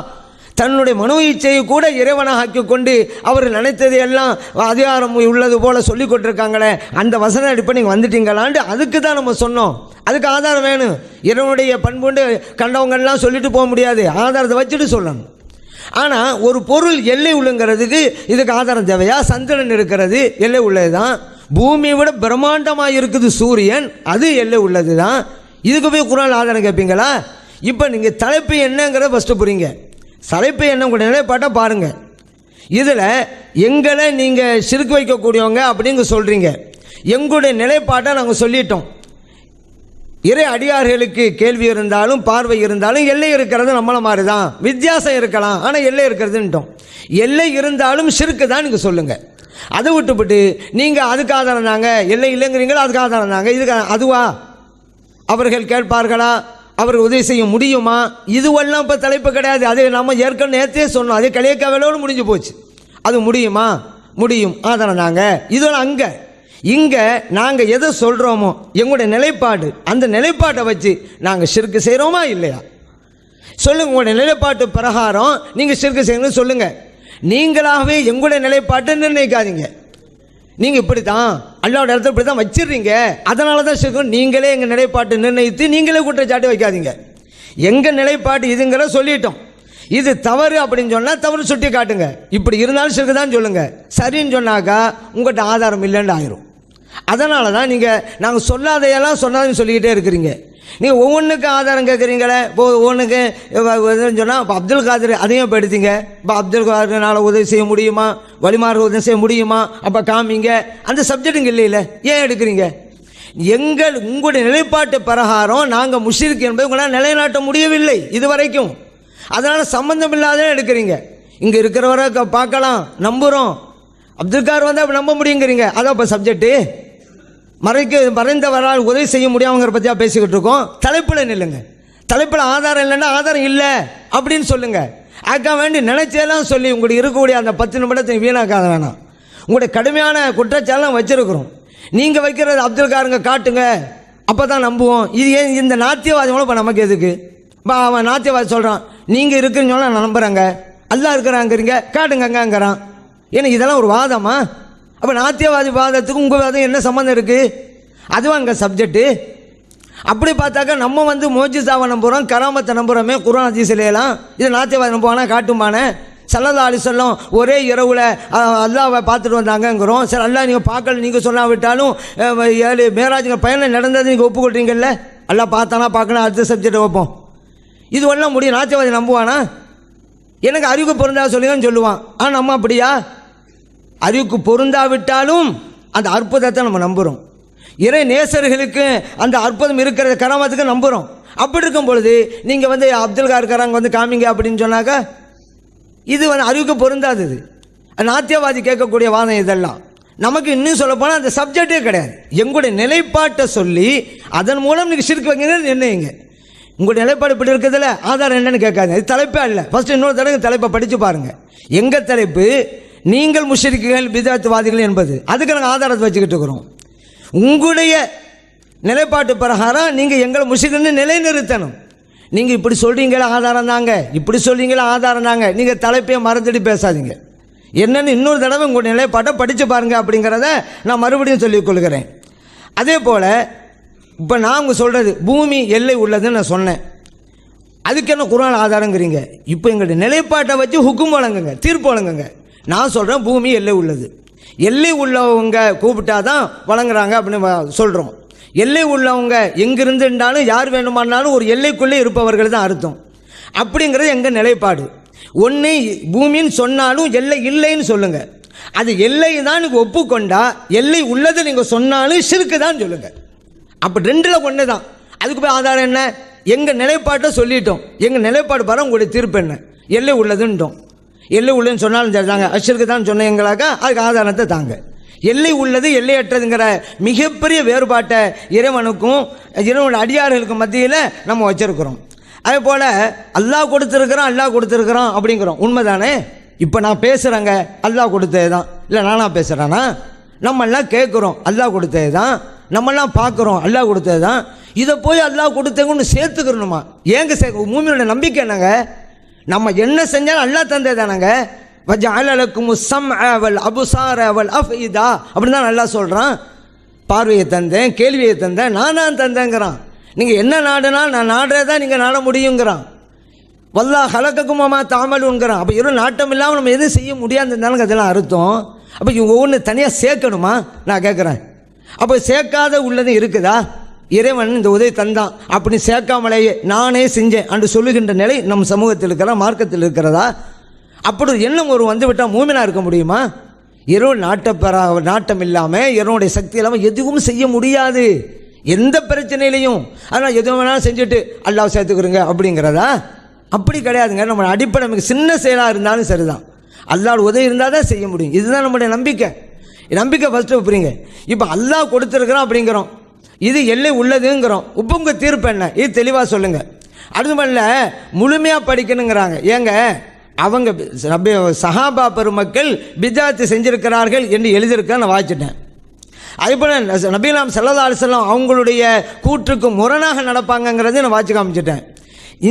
Speaker 2: தன்னுடைய மனோ இச்சையை கூட இறைவனாக ஆக்கி கொண்டு அவர் நினைத்தது எல்லாம் அதிகாரம் உள்ளது போல சொல்லி கொண்டிருக்காங்களே, அந்த வசனம் அடிப்படை நீங்கள் வந்துட்டீங்களான்னு அதுக்கு தான் நம்ம சொன்னோம். அதுக்கு ஆதாரம் வேணும். இறைவனுடைய பண்புண்டு கண்டவங்கள்லாம் சொல்லிட்டு போக முடியாது, ஆதாரத்தை வச்சுட்டு சொல்லணும். ஆனால் ஒரு பொருள் எல்லை உள்ளங்கிறதுக்கு இதுக்கு ஆதாரம் தேவையா? சந்திரன் இருக்கிறது எல்லை உள்ளது தான். பூமியை விட பிரம்மாண்டமாக இருக்குது சூரியன், அது எல்லை உள்ளது தான். இதுக்கு போய் குர்ஆன் ஆதாரம் கேட்பீங்களா? இப்போ நீங்கள் தலைப்பு என்னங்கிறத ஃபஸ்ட்டு புரியுங்க. தலைப்பு என்ன கூட நிலைப்பாட்டை பாருங்கள். இதில் எங்களை நீங்கள் சிறுக்கு வைக்கக்கூடியவங்க அப்படிங்க சொல்கிறீங்க. எங்களுடைய நிலைப்பாட்டை நாங்கள் சொல்லிட்டோம். இறை அடியார்களுக்கு கேள்வி இருந்தாலும் பார்வை இருந்தாலும் எல்லை இருக்கிறது நம்மள மாதிரி தான், வித்தியாசம் இருக்கலாம், ஆனால் எல்லை இருக்கிறதுன்ட்டோம். எல்லை இருந்தாலும் சிறுக்கு தான் நீங்கள் சொல்லுங்கள். அதை விட்டுவிட்டு நீங்கள் அதுக்கு ஆதாரம் தாங்க, எல்லை இல்லைங்கிறீங்களா, அதுக்கு ஆதாரம் தாங்க, இதுக்கு அதுவா? அவர்கள் கேட்பார்களா? அவர்கள் உதவி செய்ய முடியுமா? இதுவெல்லாம் இப்போ தலைப்பு கிடையாது. அது நம்ம ஏற்கனவே நேற்றே சொன்னோம், அது கலியக்காவேலோடு முடிஞ்சு போச்சு. அது முடியுமா? முடியும், ஆதாரம் தாங்க. இதெல்லாம் அங்கே இங்கே நாங்கள் எதை சொல்கிறோமோ எங்களுடைய நிலைப்பாடு, அந்த நிலைப்பாட்டை வச்சு நாங்கள் ஷிர்க் செய்கிறோமா இல்லையா சொல்லுங்கள். உங்களுடைய நிலைப்பாட்டு பிரகாரம் நீங்கள் ஷிர்க் செய்யணும்னு சொல்லுங்கள். நீங்களாகவே எங்களுடைய நிலைப்பாட்டை நிர்ணயிக்காதீங்க. நீங்கள் இப்படி தான் அல்லாஹ்வோட இடத்துல இப்படி தான் வச்சிடுறீங்க, அதனால தான் ஷிர்க். நீங்களே எங்கள் நிலைப்பாட்டை நிர்ணயித்து நீங்களே குற்றச்சாட்டு வைக்காதீங்க. எங்கள் நிலைப்பாட்டு இதுங்கிற சொல்லிட்டோம். இது தவறு அப்படின்னு சொன்னால் தவறு சுட்டி காட்டுங்க. இப்படி இருந்தாலும் ஷிர்க் தான் சொல்லுங்கள். சரின்னு சொன்னாக்கா உங்கள்கிட்ட ஆதாரம் இல்லைன்னு ஆயிரும். அதனால தான் நீங்கள் நாங்கள் சொல்லாதையெல்லாம் சொன்னாதுன்னு சொல்லிக்கிட்டே இருக்கிறீங்க. நீங்கள் ஒவ்வொன்றுக்கும் ஆதாரம் கேட்குறீங்களே. இப்போ ஒவ்வொன்றுக்கு சொன்னால் இப்போ அப்துல் காதர் அதையும் இப்போ எடுத்தீங்க. இப்போ அப்துல் காதர்னால் உதவி செய்ய முடியுமா, வழிமாறு உதவி செய்ய முடியுமா, அப்போ காமிங்க. அந்த சப்ஜெக்ட்டுங்க இல்லையில ஏன் எடுக்கிறீங்க? உங்களுடைய நிலைப்பாட்டு பிரகாரம் நாங்கள் முஷ்ரிக் என்பதை உங்களால் நிலைநாட்ட முடியவில்லை இதுவரைக்கும். அதனால் சம்பந்தம் இல்லாத எடுக்கிறீங்க. இங்கே இருக்கிறவரை பார்க்கலாம், நம்புகிறோம். அப்துல் கார் வந்து அப்போ நம்ப முடியுங்கிறீங்க. அதான் இப்போ சப்ஜெக்டு. மறைந்தவரால் உதவி செய்ய முடியாமங்கிற பற்றியா பேசிக்கிட்டு இருக்கோம். தலைப்பில் நில்லுங்க. தலைப்பில் ஆதாரம் இல்லைன்னா ஆதாரம் இல்லை அப்படின்னு சொல்லுங்கள். ஆக்க வேண்டி நினைச்செல்லாம் சொல்லி உங்களுடைய இருக்கக்கூடிய அந்த 10 நிமிடத்தை வீணாக்காத வேணாம். உங்களுடைய கடுமையான குற்றச்சாலாம் வச்சிருக்கிறோம். நீங்கள் வைக்கிறது அப்துல் காருங்க காட்டுங்க, அப்போ தான் நம்புவோம். இது ஏன் இந்த நாத்தியவாதி மூலம் இப்போ நமக்கு எதுக்கு? இப்போ அவன் நாத்தியவாதி சொல்கிறான், நீங்கள் இருக்கிறீங்க நான் நம்புகிறேங்க, அல்லா இருக்கிறாங்கிறீங்க, காட்டுங்கங்கிறான். ஏன்னா இதெல்லாம் ஒரு வாதமா? அப்போ நாத்தியவாதி வாதத்துக்கு உங்கள் வாதம் என்ன சம்மந்தம் இருக்குது? அதுவும் அங்கே சப்ஜெக்டு. அப்படி பார்த்தாக்கா நம்ம வந்து மோஜிசாவை நம்புகிறோம், கராமத்தை நம்புகிறோமே, குர்ஆன் ஹதீஸ்லாம். இது நாத்தியவாதி நம்புவானா, காட்டுமானே? ஸல்லல்லாஹு அலைஹி வஸல்லம் ஒரே இரவில் அல்லாஹ்வை பார்த்துட்டு வந்தாங்கங்கிறோம். சரி, அல்லாஹ் நீங்கள் பார்க்கல நீங்கள் சொல்லாவிட்டாலும் 7 மேராஜுங்க பயணம் நடந்தது நீங்கள் ஒப்புக்கொள்றீங்கல்ல. அல்லாஹ் பார்த்தானா பார்க்கணும், அடுத்த சப்ஜெக்டை வைப்போம். இது ஒன்றும் முடியும். நாத்தியவாதி நம்புவானா? எனக்கு அறிவுக்கு பொருந்தா சொல்லுங்கன்னு சொல்லுவான். ஆனால் நம்ம அப்படியா? அறிவுக்கு பொருந்தாவிட்டாலும் அந்த அற்புதத்தை நம்ம நம்புகிறோம். இறை நேசர்களுக்கு அந்த அற்புதம் இருக்கிற கராமத்துக்கு நம்புகிறோம். அப்படி இருக்கும் பொழுது நீங்கள் அப்துல் கார்காரங்க காமிங்க அப்படின்னு சொன்னாக்கா இது அறிவுக்கு பொருந்தாதது. நாத்தியவாதி கேட்கக்கூடிய வாதம் இதெல்லாம். நமக்கு இன்னும் சொல்ல போனால் அந்த சப்ஜெக்டே கிடையாது. எங்களுடைய நிலைப்பாட்டை சொல்லி அதன் மூலம் நீங்கள் ஷிர்க் வைக்கிறது என்னங்க? உங்களுடைய நிலைப்பாடு இப்படி இருக்கிறதுல ஆதாரம் என்னன்னு கேட்காது. இது தலைப்பே இல்லை. ஃபர்ஸ்ட் இன்னொரு தடவை தலைப்பை படித்து பாருங்கள். எங்கள் தலைப்பு நீங்கள் முஷ்ரிக்குகள் பிதாத்துவாதிகள் என்பது. அதுக்கு நாங்கள் ஆதாரத்தை வச்சுக்கிட்டு இருக்கிறோம். உங்களுடைய நிலைப்பாட்டு பிரகாரம் நீங்கள் எங்களை முஷ்ரிக்குன்னு நிலைநிறுத்தணும். நீங்கள் இப்படி சொல்கிறீங்களா ஆதாரம் தாங்க, இப்படி சொல்கிறீங்களா ஆதாரம் தாங்க. நீங்கள் தலைப்பையை மறந்துட்டு பேசாதீங்க. என்னென்னு இன்னொரு தடவை உங்களுடைய நிலைப்பாட்டை படித்து பாருங்க அப்படிங்கிறத நான் மறுபடியும் சொல்லிக் கொள்கிறேன். அதே போல் இப்போ நான் சொல்கிறது பூமி எல்லை உள்ளதுன்னு நான் சொன்னேன். அதுக்கு என்ன குர்ஆன் ஆதாரங்கிறீங்க? இப்போ எங்களுடைய நிலைப்பாட்டை வச்சு ஹுக்கும் வழங்குங்க, தீர்ப்பு வழங்குங்க. நான் சொல்கிறேன் பூமி எல்லை உள்ளது. எல்லை உள்ளவங்க கூப்பிட்டா தான் வழங்குறாங்க அப்படின்னு சொல்கிறோம். எல்லை உள்ளவங்க எங்கிருந்து இருந்தாலும் யார் வேணுமானாலும் ஒரு எல்லைக்குள்ளே இருப்பவர்கள் தான் அர்த்தம். அப்படிங்கிறது எங்கள் நிலைப்பாடு. ஒன்று பூமின்னு சொன்னாலும் எல்லை இல்லைன்னு சொல்லுங்கள். அது எல்லை தான் நீங்கள் ஒப்புக்கொண்டா, எல்லை உள்ளது நீங்கள் சொன்னாலும் ஷிர்க்கு தான் சொல்லுங்கள். அப்போ ரெண்டில் ஒன்று தான். அதுக்கு போய் ஆதாரம் என்ன? எங்கள் நிலைப்பாட்டை சொல்லிட்டோம். எங்கள் நிலைப்பாடு பாரு, உங்களுடைய தீர்ப்பு என்ன? எல்லை உள்ளதுன்றோம். எல்லை உள்ளதுன்னு சொன்னாலும் சரி தாங்க, அஷ்ருக்கு தான் சொன்னீங்களாக்கா அதுக்கு ஆதாரத்தை தாங்க. எல்லை உள்ளது எல்லையற்றதுங்கிற மிகப்பெரிய வேறுபாட்டை இறைவனுக்கும் இறைவனுடைய அடியார்களுக்கும் மத்தியில் நம்ம வச்சிருக்கிறோம். அதே போல் அல்லாஹ் கொடுத்துருக்குறான் அப்படிங்கிறோம். உண்மைதானே? இப்போ நான் பேசுகிறேங்க, அல்லாஹ் கொடுத்தது தான். இல்லை நானாக பேசுகிறேன்னா? நம்மெல்லாம் கேட்குறோம், அல்லாஹ் கொடுத்தது தான். நம்மெல்லாம் பார்க்குறோம், அல்லாஹ் கொடுத்தது தான். இதை போய் அல்லாஹ் கொடுத்தவங்கன்னு சேர்த்துக்கிறணுமா? ஏங்க சேர்க்க? மூமியோட நம்பிக்கை என்னங்க? நம்ம என்ன செஞ்சாலும் அல்லாஹ் தந்தே தானங்க. வஜஅலலக்கும் ஸம்அ வல் அப்சார வல் அஃஇதா அப்படின்னு தான் அல்லாஹ் சொல்கிறான். பார்வையை தந்தேன், கேள்வியை தந்தேன், நான் தந்தேங்கிறான். நீங்கள் என்ன நாடுனா நான் நாடுறதான் நீங்கள் நாட முடியுங்கிறான். வல்லாஹ் ஹலகக்கும் வமா தஅமலுன்கிறான். அப்போ இரு நாட்டம் இல்லாமல் நம்ம எதுவும் செய்ய முடியாதுன்னாலும் அதெல்லாம் அர்த்தம். அப்போ இவங்க ஒவ்வொன்று தனியாக சேர்க்கணுமா? நான் கேட்குறேன். அப்போ சேர்க்காத உள்ளது இருக்குதா? இறைவன் இந்த உதவி தந்தான் அப்படி சேர்க்காமலேயே நானே செஞ்சேன் என்று சொல்லுகின்ற நிலை நம் சமூகத்தில் இருக்கிற மார்க்கத்தில் இருக்கிறதா? அப்படி எண்ணம் ஒரு வந்துவிட்டால் மூமினா இருக்க முடியுமா? இறைவன் நாட்டம் இல்லாமல் இறைவனுடைய சக்தி இல்லாமல் எதுவும் செய்ய முடியாது, எந்த பிரச்சனையிலையும். அதனால் எதுவும் வேணாலும் செஞ்சுட்டு அல்லாஹ் சேர்த்துக்கிறோங்க அப்படிங்கிறதா? அப்படி கிடையாதுங்க. நம்ம அடிப்படை நமக்கு சின்ன செயலாக இருந்தாலும் சரிதான், அல்லாஹ் உதவி இருந்தால் தான் செய்ய முடியும். இதுதான் நம்முடைய நம்பிக்கை. நம்பிக்கை ஃபஸ்ட்டு வைப்பீங்க. இப்போ அல்லாஹ் கொடுத்துருக்குறோம் அப்படிங்கிறோம், இது எல்லை உள்ளதுங்கிறோம். இப்போ உங்கள் தீர்ப்பு என்ன? இது தெளிவாக சொல்லுங்கள். அது பண்ணல முழுமையாக படிக்கணுங்கிறாங்க. ஏங்க அவங்க சஹாபா பெருமக்கள் பிதாத்து செஞ்சிருக்கிறார்கள் என்று எழுதியிருக்க நான் வாசிச்சிட்டேன். அதேபோல் நபிலாம் ஸல்லல்லாஹு அலைஹி வஸல்லம் அவங்களுடைய கூற்றுக்கு முரணாக நடப்பாங்கங்கிறது நான் வாசி காமிச்சிட்டேன்.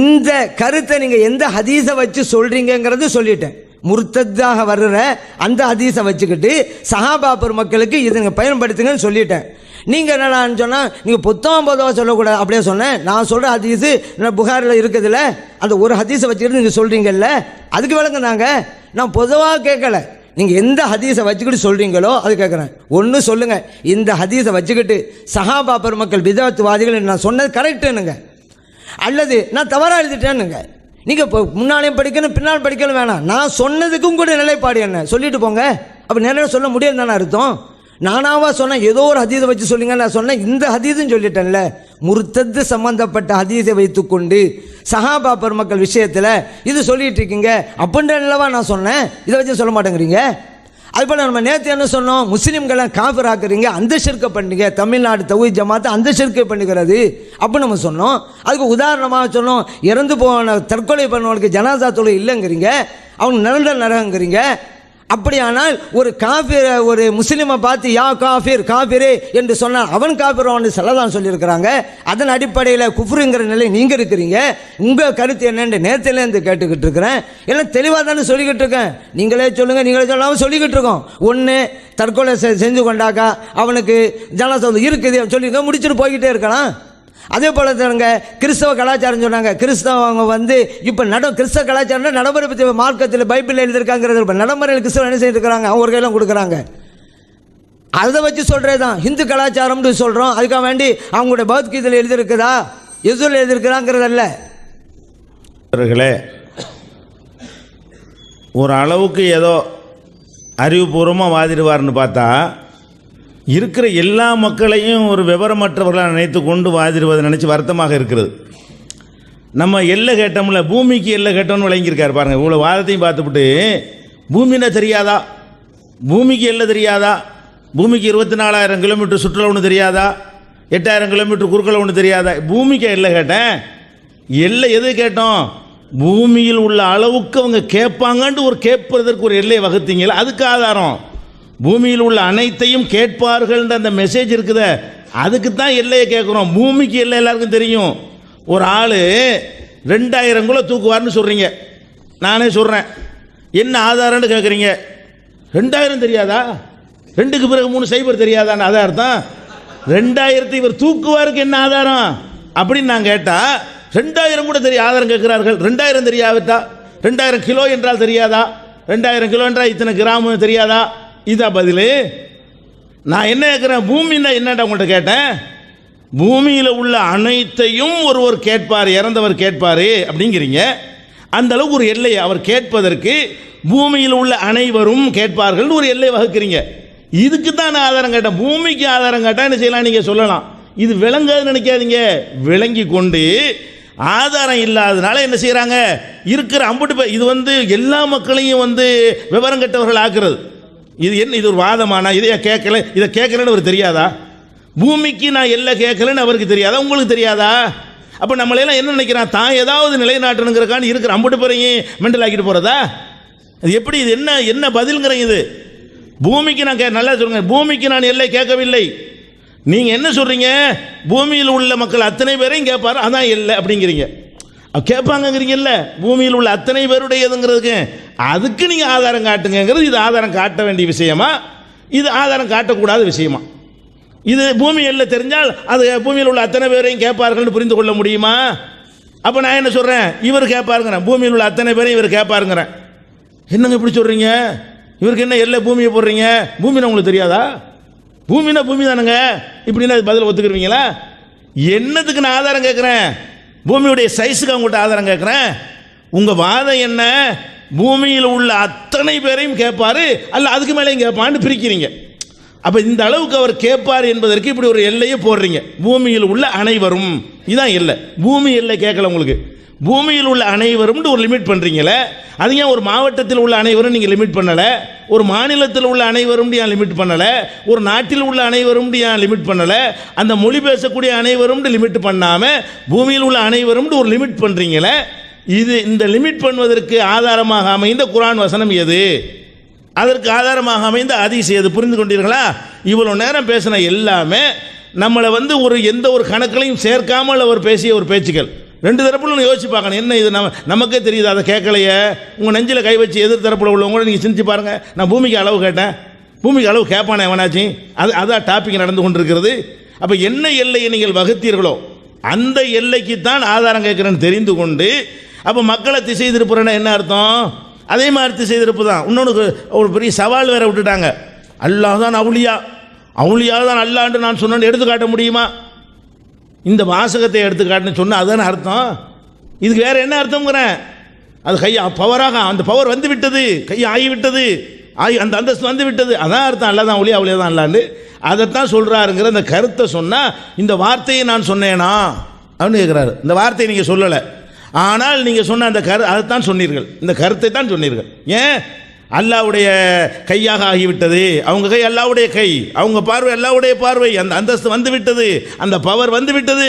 Speaker 2: இந்த கருத்தை நீங்கள் எந்த ஹதீஸை வச்சு சொல்கிறீங்கிறது சொல்லிட்டேன். முர்த்தத்தாக வர்ற அந்த ஹதீஸை வச்சுக்கிட்டு சஹாபா பெருமக்களுக்கு இதை நீங்கள் பயன்படுத்துங்கன்னு சொல்லிட்டேன். நீங்கள் என்னடான்னு சொன்னால் நீங்கள் புத்தகம் பொதுவாக சொல்லக்கூடாது அப்படியே சொன்னேன். நான் சொல்கிற ஹதீஸு புகாரில் இருக்குதுல்ல, அந்த ஒரு ஹதீஸை வச்சுக்கிட்டு நீங்கள் சொல்கிறீங்கல்ல, அதுக்கு விளங்குனாங்க. நான் பொதுவாக கேட்கலை, நீங்கள் எந்த ஹதீஸை வச்சுக்கிட்டு சொல்கிறீங்களோ அது கேட்குறேன். ஒன்று சொல்லுங்கள், இந்த ஹதீஸை வச்சுக்கிட்டு சஹாபா பெருமக்கள் பிதாத்துவாதிகள் நான் சொன்னது கரெக்டுனுங்க, அல்லது நான் தவறாக எழுதிட்டேனுங்க. நீங்கள் இப்போ முன்னாலையும் படிக்கணும் பின்னால் படிக்கணும் வேணாம், நான் சொன்னதுக்கும் கூட நிலைப்பாடு என்ன சொல்லிட்டு போங்க. அப்போ நிறைய சொல்ல முடியாது தானே அர்த்தம். நானாவா சொன்னேன் ஏதோ ஒரு ஹதீஸை வச்சு சொல்லுங்க, நான் சொன்னேன் இந்த ஹதீஸுன்னு சொல்லிட்டேன்ல. முர்த்தத்து சம்பந்தப்பட்ட ஹதீஸை வைத்துக்கொண்டு சஹாபா பெருமக்கள் விஷயத்தில் இது சொல்லிட்டு இருக்கீங்க அப்படின்ற நிலவா நான் சொன்னேன், இதை வச்சு சொல்ல மாட்டேங்கிறீங்க. அதுபோல் நம்ம நேற்று என்ன சொன்னோம், முஸ்லீம்களை காஃபிர் ஆக்குறீங்க, அந்த ஷிர்க்கை பண்ணுங்க, தமிழ்நாடு தௌஹீத் ஜமாத்து அந்த ஷிர்க்கை பண்ணுகிறது அப்படின்னு நம்ம சொன்னோம். அதுக்கு உதாரணமாக சொன்னோம், இறந்து போன தற்கொலை பண்ணவனுக்கு ஜனாசா தொலை இல்லைங்கிறீங்க, அவங்க நிரந்தர நரகங்கிறீங்க. அப்படியானால் ஒரு காஃபிர் ஒரு முஸ்லீமை பார்த்து யா காஃபிர் காஃபிரே என்று சொன்னால் அவன் காஃபிர் அவனு சொல்லதான் சொல்லியிருக்கிறாங்க. அதன் அடிப்படையில் குஃப்ருங்கிற நிலை நீங்கள் இருக்கிறீங்க. உங்கள் கருத்து என்னென்று நேரத்திலேருந்து கேட்டுக்கிட்டு இருக்கிறேன். எல்லாம் தெளிவாக தானே சொல்லிக்கிட்டு இருக்கேன். நீங்களே சொல்லுங்கள், நீங்களே சொல்லாமல் சொல்லிக்கிட்டு இருக்கோம். ஒன்று தற்கொலை செஞ்சு கொண்டாக்கா அவனுக்கு ஜனாசா இருக்குது சொல்லியிருக்க முடிச்சுட்டு போய்கிட்டே இருக்கலாம். அதே போல தானுங்க கிறிஸ்தவ கலாச்சாரம் சொன்னாங்க. கிறிஸ்தவங்க வந்து இப்போ கிறிஸ்தவ கலாச்சாரம்னா நடைமுறை பற்றி மார்க்கத்தில் பைபிளில் எழுதியிருக்காங்கிறது. இப்போ நடைமுறையில் கிறிஸ்தவம் என்ன செய்திருக்கிறாங்க, அவங்க ஒரு கையெல்லாம் கொடுக்குறாங்க. அதை வச்சு சொல்கிறது தான் ஹிந்து கலாச்சாரம்னு சொல்கிறோம். அதுக்காக வேண்டி அவங்களுடைய பகவத்கீதையில் எழுதியிருக்குதா எதுவில் எழுதியிருக்கிறாங்கிறதல்ல.
Speaker 1: அவர்களே, ஒரு அளவுக்கு ஏதோ அறிவுபூர்வமாக வாதிடுவார்னு பார்த்தா இருக்கிற எல்லா மக்களையும் ஒரு விவரமற்றவர்களாக நினைத்து கொண்டு வாதிடுவதை நினச்சி வருத்தமாக இருக்கிறது. நம்ம எல்லை கேட்டோம்ல, பூமிக்கு எல்லை கேட்டோம்னு விளங்கியிருக்காரு பாருங்கள். இவ்வளோ வாதத்தையும் பார்த்துவிட்டு பூமின்னா தெரியாதா, பூமிக்கு எல்லை தெரியாதா, பூமிக்கு 24,000 கிலோமீட்டர் சுற்றுலா ஒன்று தெரியாதா, 8,000 கிலோமீட்டர் குறுக்களை ஒன்று தெரியாதா, பூமிக்கு எல்லை கேட்டேன். எல்லை எது கேட்டோம், பூமியில் உள்ள அளவுக்கு அவங்க கேட்பாங்கன்ட்டு ஒரு கேட்பதற்கு ஒரு எல்லையை வகுத்தீங்களா, அதுக்கு ஆதாரம் பூமியில் உள்ள அனைத்தையும் கேட்பார்கள்ன்ற அந்த மெசேஜ் இருக்குத, அதுக்கு தான் எல்லையை கேட்குறோம். பூமிக்கு எல்லை எல்லாருக்கும் தெரியும். ஒரு ஆள் 2,000 கிலோ தூக்குவார்னு சொல்கிறீங்க, நானே சொல்கிறேன், என்ன ஆதாரம்னு கேட்குறீங்க. 2,000 தெரியாதா, 2க்கு பிறகு 3 சைபர் தெரியாதான்னு அதான் அர்த்தம். 2,000 இவர் தூக்குவாருக்கு என்ன ஆதாரம் அப்படின்னு நான் கேட்டால் 2,000 கூட ஆதாரம் கேட்கிறார்கள். 2,000 தெரியாவிட்டா 2,000 கிலோ என்றால் தெரியாதா, 2,000 கிலோ என்றால் இத்தனை கிராம் தெரியாதா, இதா பதில். நான் என்ன கேட்குறேன், பூமின்னா என்னடா உங்கள்கிட்ட கேட்டேன். பூமியில் உள்ள அனைத்தையும் ஒருவர் கேட்பார், இறந்தவர் கேட்பார் அப்படிங்கிறீங்க. அந்த அளவுக்கு ஒரு எல்லையை அவர் கேட்பதற்கு பூமியில் உள்ள அனைவரும் கேட்பார்கள் ஒரு எல்லை வகுக்கிறீங்க. இதுக்கு தான் நான் ஆதாரம் கேட்டேன். பூமிக்கு ஆதாரம் கேட்டால் என்ன செய்யலாம், நீங்கள் சொல்லலாம். இது விளங்காதுன்னு நினைக்காதீங்க. விளங்கி கொண்டு ஆதாரம் இல்லாதனால என்ன செய்கிறாங்க, இருக்கிற அம்புட்டு இது வந்து எல்லா மக்களையும் விவரம் கெட்டவர்கள் ஆக்குறது. இது என்ன, இது ஒரு வாதமானா, இதையா கேட்கல, இதை கேட்கலன்னு அவருக்கு தெரியாதா, பூமிக்கு நான் எல்லாம் கேட்கலன்னு அவருக்கு தெரியாதா, உங்களுக்கு தெரியாதா? அப்போ நம்மளையெல்லாம் என்ன நினைக்கிறான், தான் ஏதாவது நிலைநாட்டணுங்கிறக்கான்னு இருக்கிற அம்புட்டு பேரையும் மெண்டல் ஆக்கிட்டு போகிறதா? அது எப்படி, இது என்ன என்ன பதிலுங்கிறீங்க? இது பூமிக்கு நான் நல்லா சொல்லுங்க, பூமிக்கு நான் எல்லை கேட்கவில்லை. நீங்கள் என்ன சொல்கிறீங்க, பூமியில் உள்ள மக்கள் அத்தனை பேரையும் கேட்பாரு, அதான் எல்லை அப்படிங்கிறீங்க. கேட்பாங்கங்கிறீங்கல்ல, பூமியில் உள்ள அத்தனை பேருடையதுங்கிறதுக்கு அதுக்கு நீங்கள் ஆதாரம் காட்டுங்கிறது. இது ஆதாரம் காட்ட வேண்டிய விஷயமா, இது ஆதாரம் காட்டக்கூடாத விஷயமா? இது பூமி எல்லை தெரிஞ்சால் அது பூமியில் உள்ள அத்தனை பேரையும் கேட்பார்கள்னு புரிந்து கொள்ள முடியுமா? அப்போ நான் என்ன சொல்கிறேன், இவர் கேட்பாருங்கிறேன், பூமியில் உள்ள அத்தனை பேரையும் இவர் கேட்பாருங்கிறேன். என்னங்க இப்படி சொல்கிறீங்க, இவருக்கு என்ன எல்லை பூமியை போடுறீங்க? பூமினா உங்களுக்கு தெரியாதா? பூமினா பூமி தானுங்க, இப்படின்னா பதில் ஒத்துக்குருவீங்களா? என்னத்துக்கு நான் ஆதாரம் கேட்குறேன், பூமியுடைய சைஸுக்கு அவங்கள்ட்ட ஆதாரம் கேட்குறேன். உங்கள் வாதம் என்ன, பூமியில் உள்ள அத்தனை பேரையும் கேட்பாரு அல்ல அதுக்கு மேலேயும் கேட்பான்னு பிரிக்கிறீங்க. அப்போ இந்த அளவுக்கு அவர் கேட்பார் என்பதற்கு இப்படி ஒரு எல்லையை போடுறீங்க. பூமியில் உள்ள அனைவரும், இதுதான் எல்லை. பூமி எல்லை கேட்கல உங்களுக்கு, பூமியில் உள்ள அனைவரும் ஒரு லிமிட் பண்ணுறீங்களே. அது ஏன் ஒரு மாவட்டத்தில் உள்ள அனைவரும் நீங்கள் லிமிட் பண்ணலை, ஒரு மாநிலத்தில் உள்ள அனைவரும் ஏன் லிமிட் பண்ணலை, ஒரு நாட்டில் உள்ள அனைவரும் ஏன் லிமிட் பண்ணலை, அந்த மொழி பேசக்கூடிய அனைவரும் லிமிட் பண்ணாமல் பூமியில் உள்ள அனைவரும் ஒரு லிமிட் பண்ணுறீங்களே. இது இந்த லிமிட் பண்ணுவதற்கு ஆதாரமாக அமைந்த குர்ஆன் வசனம் எது, அதற்கு ஆதாரமாக அமைந்த ஹதீஸ் எது? புரிந்து கொண்டீர்களா? இவ்வளோ நேரம் பேசின எல்லாமே நம்மளை ஒரு எந்த ஒரு கணக்கிலையும் சேர்க்காமல் அவர் பேசிய ஒரு பேச்சுக்கள். ரெண்டு தரப்புல யோசிச்சு பார்க்கணும், என்ன இது நமக்கே தெரியுது, அதை கேட்கலையே. உங்கள் நெஞ்சில் கை வச்சு எதிர் தரப்பில் உள்ளவங்கள நீங்கள் சிந்திச்சு பாருங்கள். நான் பூமிக்கு அளவு கேட்டேன், பூமிக்கு அளவு கேட்பானே எவனாச்சு, அதான் டாபிக் நடந்து கொண்டிருக்கிறது. அப்போ என்ன எல்லையை நீங்கள் வகுத்தீர்களோ அந்த எல்லைக்கு தான் ஆதாரம் கேட்குறேன்னு தெரிந்து கொண்டு, அப்போ மக்களை திசை திருப்புறேன்னா என்ன அர்த்தம்? அதே மாதிரி திசை திருப்பு தான். இன்னொன்று ஒரு பெரிய சவால் வேற விட்டுட்டாங்க. அல்லாஹ் தான் அவுலியா, அவுலியா தான் அல்லான்னு நான் சொன்னேன்னு எடுத்துக்காட்ட முடியுமா? இந்த வாசகத்தை எடுத்துக்காட்டுன்னு சொன்னால் அதுதானே அர்த்தம். இதுக்கு வேறு என்ன அர்த்தம்ங்கிறேன்? அது கையா பவராக, அந்த பவர் வந்து விட்டது, கை ஆகிவிட்டது, அந்த அந்தஸ்து வந்து விட்டது, அதான் அர்த்தம். அல்லா தான் ஒளியா, ஒளியா தான் அல்லாண்டு அதைத்தான் சொல்கிறாருங்கிற அந்த கருத்தை சொன்னால், இந்த வார்த்தையை நான் சொன்னேனா அப்படின்னு கேட்குறாரு. இந்த வார்த்தையை நீங்கள் சொல்லலை, ஆனால் நீங்கள் சொன்ன அந்த அதைத்தான் சொன்னீர்கள், இந்த கருத்தை தான் சொன்னீர்கள். ஏன்? அல்லாவுடைய கையாக ஆகிவிட்டது, அவங்க கை அல்லாவுடைய கை, அவங்க பார்வை அல்லாவுடைய பார்வை, அந்த அந்தஸ்து வந்து விட்டது, அந்த பவர் வந்து விட்டது,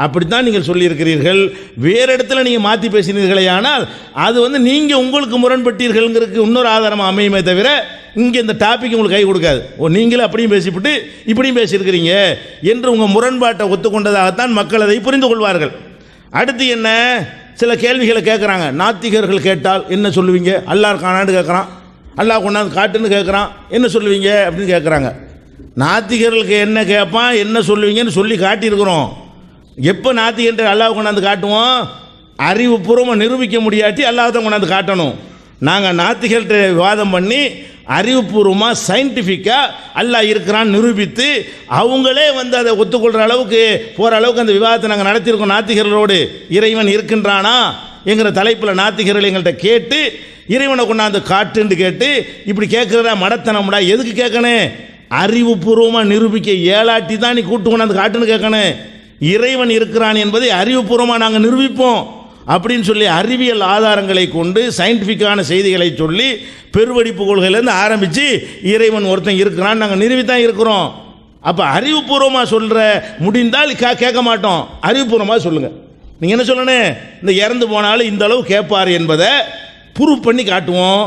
Speaker 1: அப்படித்தான் நீங்கள் சொல்லியிருக்கிறீர்கள். வேறு இடத்துல நீங்கள் மாற்றி பேசினீர்களே, ஆனால் அது நீங்கள் உங்களுக்கு முரண்பட்டீர்கள்ங்கிறதுக்கு இன்னொரு ஆதாரமாக அமையுமே தவிர இங்கே இந்த டாபிக் உங்களுக்கு கை கொடுக்காது. நீங்களே அப்படியும் பேசிவிட்டு இப்படியும் பேசியிருக்கிறீங்க என்று உங்கள் முரண்பாட்டை ஒத்துக்கொண்டதாகத்தான் மக்கள் அதை புரிந்து கொள்வார்கள். அடுத்து என்ன, சில கேள்விகளை கேட்குறாங்க. நாத்திகர்கள் கேட்டால் என்ன சொல்லுவீங்க? அல்லாஹ் காணான்னு கேட்குறான், அல்லாஹ் கொண்டாந்து காட்டுன்னு கேட்குறான், என்ன சொல்லுவீங்க அப்படின்னு கேட்குறாங்க. நாத்திகர்களுக்கு என்ன கேட்பான், என்ன சொல்லுவீங்கன்னு சொல்லி காட்டியிருக்கிறோம். எப்போ நாத்திகன்ற அல்லாஹ் கொண்டாந்து காட்டுவோம்? அறிவுபூர்வமாக நிரூபிக்க முடியாட்டி அல்லாஹ் தான் கொண்டாந்து காட்டணும். நாங்கள் நாத்திகர்கிட்ட விவாதம் பண்ணி அறிவுபூர்வமாக சயின்டிஃபிக்காக அல்லாஹ் இருக்கிறான்னு நிரூபித்து அவங்களே வந்து அதை ஒத்துக்கொள்கிற அளவுக்கு போகிற அளவுக்கு அந்த விவாதத்தை நாங்கள் நடத்தியிருக்கோம். நாத்திகர்களோடு இறைவன் இருக்கின்றானா என்கிற தலைப்பில் நாத்திகர்கள் எங்கள்கிட்ட கேட்டு இறைவனை கொண்டாந்து காட்டுன்னு கேட்டு இப்படி கேட்குறதா மடத்தனம்டா? எதுக்கு கேட்கணும்? அறிவுபூர்வமாக நிரூபிக்க ஏலாட்டி தான் நீ கூட்டு கொண்டாந்து காட்டுன்னு கேட்கணும். இறைவன் இருக்கிறான் என்பதை அறிவுபூர்வமாக நாங்கள் நிரூபிப்போம் அப்படின்னு சொல்லி அறிவியல் ஆதாரங்களை கொண்டு சயின்டிஃபிக்கான செய்திகளை சொல்லி பெருவெடிப்பு கொள்கையிலேருந்து ஆரம்பித்து இறைவன் ஒருத்தன் இருக்கிறான் நாங்கள் நிரூபித்தான் இருக்கிறோம். அப்போ அறிவுபூர்வமாக சொல்கிற முடிந்தால் கேட்க மாட்டோம். அறிவுபூர்வமாக சொல்லுங்கள். நீங்கள் என்ன சொல்லணும்? இந்த இறந்து போனாலும் இந்த அளவு கேட்பார் என்பதை ப்ரூவ் பண்ணி காட்டுவோம்.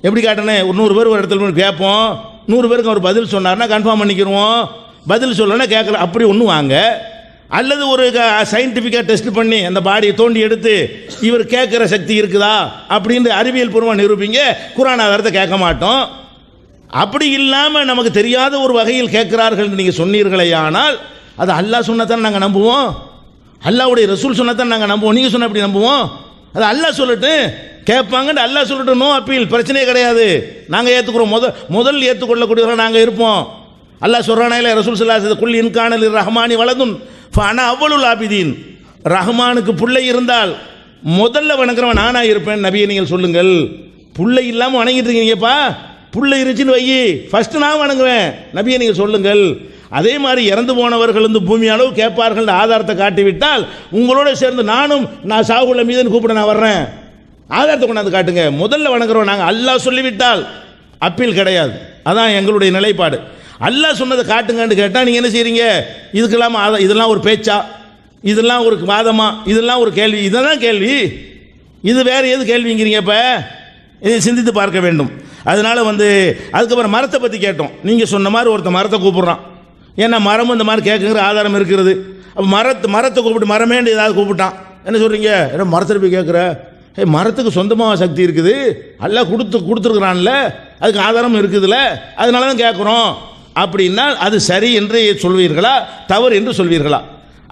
Speaker 1: எப்படி காட்டணும்? ஒரு 100 பேர் ஒரு இடத்துல போய் கேட்போம். 100 பேருக்கு அவர் பதில் சொன்னார்னா கன்ஃபார்ம் பண்ணிக்கிறோம். பதில் சொல்லணும்னா கேட்கல அப்படி ஒன்று வாங்க. அல்லது ஒரு சயின்டிஃபிக்காக டெஸ்ட் பண்ணி அந்த பாடியை தோண்டி எடுத்து இவர் கேட்குற சக்தி இருக்குதா அப்படின்னு அறிவியல் பூர்வமாக நிரூபிங்க. குர்ஆன் ஆதாரத்தை கேட்க மாட்டோம். அப்படி இல்லாமல் நமக்கு தெரியாத ஒரு வகையில் கேட்கிறார்கள் நீங்கள் சொன்னீர்களே, ஆனால் அது அல்லாஹ் சொன்னதான் நாங்கள் நம்புவோம். அல்லாஹ்வுடைய ரசூல் சொன்னதான் நாங்கள் நம்புவோம். நீங்கள் சொன்ன அப்படி நம்புவோம்? அது அல்லாஹ் சொல்லட்டு கேட்பாங்கன்னு அல்லாஹ் சொல்லட்டு, நோ அப்பீல், பிரச்சனையே கிடையாது. நாங்கள் ஏற்றுக்கிறோம். முதல் ஏற்றுக்கொள்ளக்கூடியவர்கள் நாங்கள் இருப்போம். அல்லாஹ் சொல்கிறானா இல்லை? ரசூல் ஸல்லல்லாஹு அலைஹி வஸல்லம் குல் இன்கான லிர்ரஹ்மானி வலதுன் ஃபஅனா அவ்வலுல் ஆபிதீன். ரஹ்மானுக்கு பிள்ளை இருந்தால் முதல்ல வணங்குறவன் நானாக இருப்பேன் நபியை நீங்கள் சொல்லுங்கள். பிள்ளை இல்லாமல் வணங்கிட்டு இருக்கீங்கப்பா, பிள்ளை இருந்துச்சுன்னு வை, ஃபஸ்ட்டு நான் வணங்குவேன் நபியை நீங்கள் சொல்லுங்கள். அதே மாதிரி இறந்து போனவர்கள் வந்து பூமி அளவு கேட்பார்கள் ஆதாரத்தை காட்டிவிட்டால் உங்களோட சேர்ந்து நான் சாகுல மீதுன்னு கூப்பிட நான் வர்றேன். ஆதாரத்தை கொண்டாந்து காட்டுங்க. முதல்ல வணங்குறோம் நாங்கள். அல்லாஹ் சொல்லிவிட்டால் அப்பீல் கிடையாது. அதான் எங்களுடைய நிலைப்பாடு. அல்லாஹ் சொன்னதை காட்டுங்கன்னு கேட்டால் நீங்கள் என்ன செய்கிறீங்க? இதுக்கெல்லாம் இதெல்லாம் ஒரு பேச்சா, இதெல்லாம் ஒரு வாதமா, இதெல்லாம் ஒரு கேள்வி, இதெல்லாம் கேள்வி. இது வேறு எது கேள்விங்கிறீங்க? இப்போ இதை சிந்தித்து பார்க்க வேண்டும். அதனால் அதுக்கப்புறம் மரத்தை பற்றி கேட்டோம். நீங்கள் சொன்ன மாதிரி ஒருத்தர் மரத்தை கூப்பிட்றான். ஏன்னா மரமும் இந்த மாதிரி கேட்குங்கிற ஆதாரம் இருக்கிறது. அப்போ மரத்தை கூப்பிட்டு மரமேண்டு ஏதாவது கூப்பிட்டான். என்ன சொல்கிறீங்க? ஏன்னா மரத்தை போய் கேட்குற? மரத்துக்கு சொந்தமாக சக்தி இருக்குது, எல்லாம் கொடுத்துருக்குறான்ல, அதுக்கு ஆதாரம் இருக்குதுல்ல, அதனால தான் கேட்குறோம் அப்படின்னா அது சரி என்று சொல்வீர்களா, தவறு என்று சொல்வீர்களா?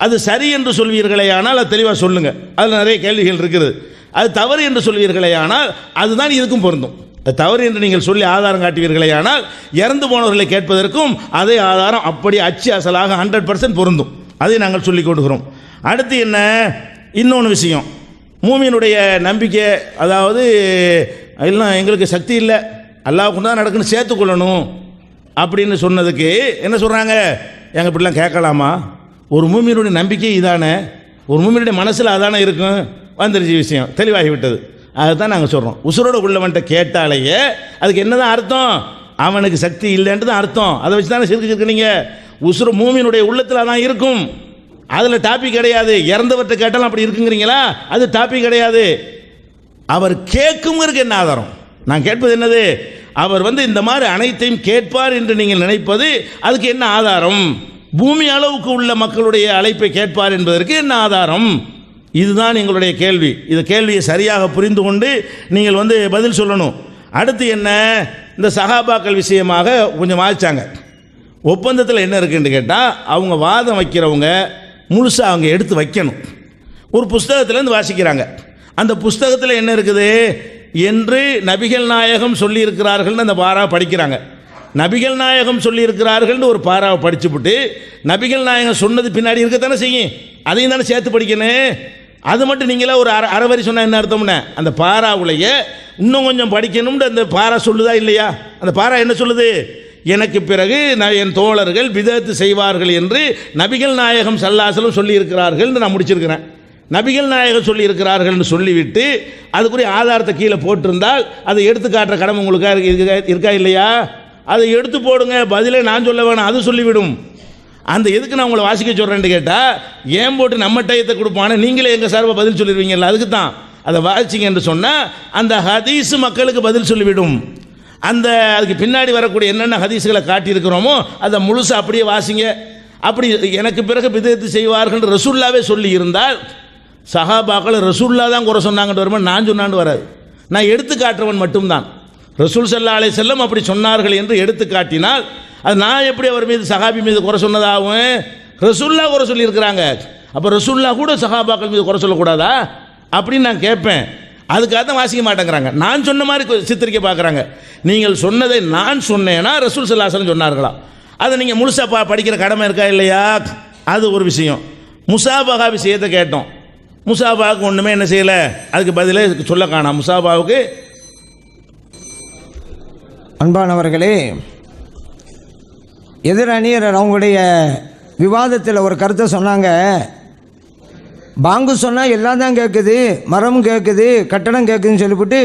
Speaker 1: அது சரி என்று சொல்வீர்களே ஆனால் அது தெளிவாக சொல்லுங்கள். அதில் நிறைய கேள்விகள் இருக்குது. அது தவறு என்று சொல்வீர்களே ஆனால் அதுதான் இதுக்கும் பொருந்தும். அது தவறு என்று நீங்கள் சொல்லி ஆதாரம் காட்டுவீர்களே ஆனால் இறந்து போனவர்களை கேட்பதற்கும் அதே ஆதாரம் அப்படி அச்சு அசலாக 100% பொருந்தும். அதை நாங்கள் சொல்லி கொடுக்குறோம். அடுத்து என்ன? இன்னொன்று விஷயம், மூமினுடைய நம்பிக்கை, அதாவது எல்லாம் எங்களுக்கு சக்தி இல்லை, அல்லாஹ் கொண்டு தான் நடக்குன்னு சேர்த்துக்கொள்ளணும் அப்படின்னு சொன்னதுக்கு என்ன சொல்கிறாங்க? எங்கள் இப்படிலாம் கேட்கலாமா? ஒரு மூமினுடைய நம்பிக்கை இதானே, ஒரு மூமினுடைய மனசில் அதானே இருக்கும். வந்துருச்சு விஷயம், தெளிவாகிவிட்டது. அதுதான் நாங்கள் சொல்கிறோம். உசுரோட உள்ளவன்ட்ட கேட்டாலேயே அதுக்கு என்ன தான் அர்த்தம்? அவனுக்கு சக்தி இல்லைன்ட்டு தான் அர்த்தம். அதை வச்சு தானே சிரிக்கிறீங்க. உசுறு மூமினுடைய உள்ளத்தில் அதான் இருக்கும். அதில் டாபிக் கிடையாது. இறந்தவர்கிட்ட கேட்டாலும் அப்படி இருக்குங்கிறீங்களா? அது டாபிக் கிடையாது. அவர் கேட்குங்கிறதுக்கு என்ன ஆதாரம்? நான் கேட்பது என்னது? அவர் இந்த மாதிரி அனைத்தையும் கேட்பார் என்று நீங்கள் நினைப்பது அதுக்கு என்ன ஆதாரம்? பூமி அளவுக்கு உள்ள மக்களுடைய அழைப்பை கேட்பார் என்பதற்கு என்ன ஆதாரம்? இதுதான் எங்களுடைய கேள்வி. இந்த கேள்வியை சரியாக புரிந்து கொண்டு நீங்கள் பதில் சொல்லணும். அடுத்து என்ன? இந்த சஹாபாக்கள் விஷயமாக கொஞ்சம் வாதிச்சாங்க. ஒப்பந்தத்தில் என்ன இருக்குன்னு கேட்டால், அவங்க வாதம் வைக்கிறவங்க முழுசாக அவங்க எடுத்து வைக்கணும். ஒரு புஸ்தகத்திலேருந்து வாசிக்கிறாங்க. அந்த புஸ்தகத்தில் என்ன இருக்குது என்று நபிகள் நாயகம் சொல்லியிருக்கிறார்கள்னு அந்த பாராவை படிக்கிறாங்க. நபிகள் நாயகம் சொல்லியிருக்கிறார்கள்னு ஒரு பாராவை படிச்சுவிட்டு நபிகள் நாயகம் சொன்னது பின்னாடி இருக்கத்தானே செய்யும், அதையும் தானே சேர்த்து படிக்கணும். அது மட்டும் நீங்களே ஒரு அரை வரி சொன்னால் என்ன அர்த்தம்னா, அந்த பாராவுலையே இன்னும் கொஞ்சம் படிக்கணும்னு அந்த பாரா சொல்லுதா இல்லையா? அந்த பாரா என்ன சொல்லுது? எனக்கு பிறகு என் தோழர்கள் பிதஅத் செய்வார்கள் என்று நபிகள் நாயகம் ஸல்லல்லாஹு அலைஹி வஸல்லம் சொல்லியிருக்கிறார்கள். நான் முடிச்சிருக்கிறேன். நபிகள் நாயகம் சொல்லியிருக்கிறார்கள்னு சொல்லிவிட்டு அதுக்குரிய ஆதாரத்தை கீழே போட்டிருந்தால் அதை எடுத்து காட்டுற கடமை உங்களுக்கு இருக்கா இல்லையா? அதை எடுத்து போடுங்க. பதிலே நான் சொல்ல வேணாம், அது சொல்லிவிடும். அந்த எதுக்கு நான் உங்களை வாசிக்க சொல்கிறேன்னு கேட்டால், ஏன் போட்டு நம்ம டயத்தை கொடுப்பானே, நீங்களே எங்கள் சார்பாக பதில் சொல்லிடுவீங்கல்ல, அதுக்கு தான் அதை வாசிச்சிங்க என்று சொன்னால் அந்த ஹதீஸ் மக்களுக்கு பதில் சொல்லிவிடும். அதுக்கு பின்னாடி வரக்கூடிய என்னென்ன ஹதீஸ்களை காட்டியிருக்கிறோமோ அதை முழுசு அப்படியே வாசிங்க. அப்படி எனக்கு பிறகு பிதஅத் செய்வார்கள் ரசூல்லாவே சொல்லி இருந்தால் சஹாபாக்கள் ரசூல்லா தான் குறை சொன்னாங்கன்னு வருமா, நான் சொன்னான்னு வராது. நான் எடுத்து காட்டுறவன் மட்டும்தான். ரசூல் ஸல்லல்லாஹு அலைஹி வஸல்லம் அப்படி சொன்னார்கள் என்று எடுத்து காட்டினால் அது நான் எப்படி அவர் மீது சஹாபி மீது குறை சொன்னதாகவும்? ரசூல்லா குறை சொல்லியிருக்கிறாங்க. அப்போ ரசூலுல்லாஹ் கூட சஹாபாக்கள் மீது குறை சொல்லக்கூடாதா அப்படின்னு நான் கேட்பேன். அதுக்காக தான் வாசிக்க மாட்டேங்கிறாங்க. நான் சொன்ன மாதிரி சித்தரிக்க பார்க்குறாங்க. நீங்கள் சொன்னதை நான் சொன்னேன்னா ரசூல் ஸல்லல்லாஹு அலைஹி வஸல்லம் சொன்னார்களா, அதை நீங்கள் முழுசாக படிக்கிற கடமை இருக்கா இல்லையா, அது ஒரு விஷயம். முசாபகா விஷயத்தை கேட்டோம். முசாபாவுக்கு ஒன்றுமே என்ன செய்யலை, அதுக்கு பதிலே சொல்ல காணாம். முசாபாவுக்கு
Speaker 2: அன்பானவர்களே, எதிரணியர் அவங்களுடைய விவாதத்தில் ஒரு கருத்தை சொன்னாங்க. பாங்கு சொன்னால் எல்லாம் தான் கேட்குது, மரம் கேட்குது, கட்டடம் கேட்குதுன்னு சொல்லிவிட்டு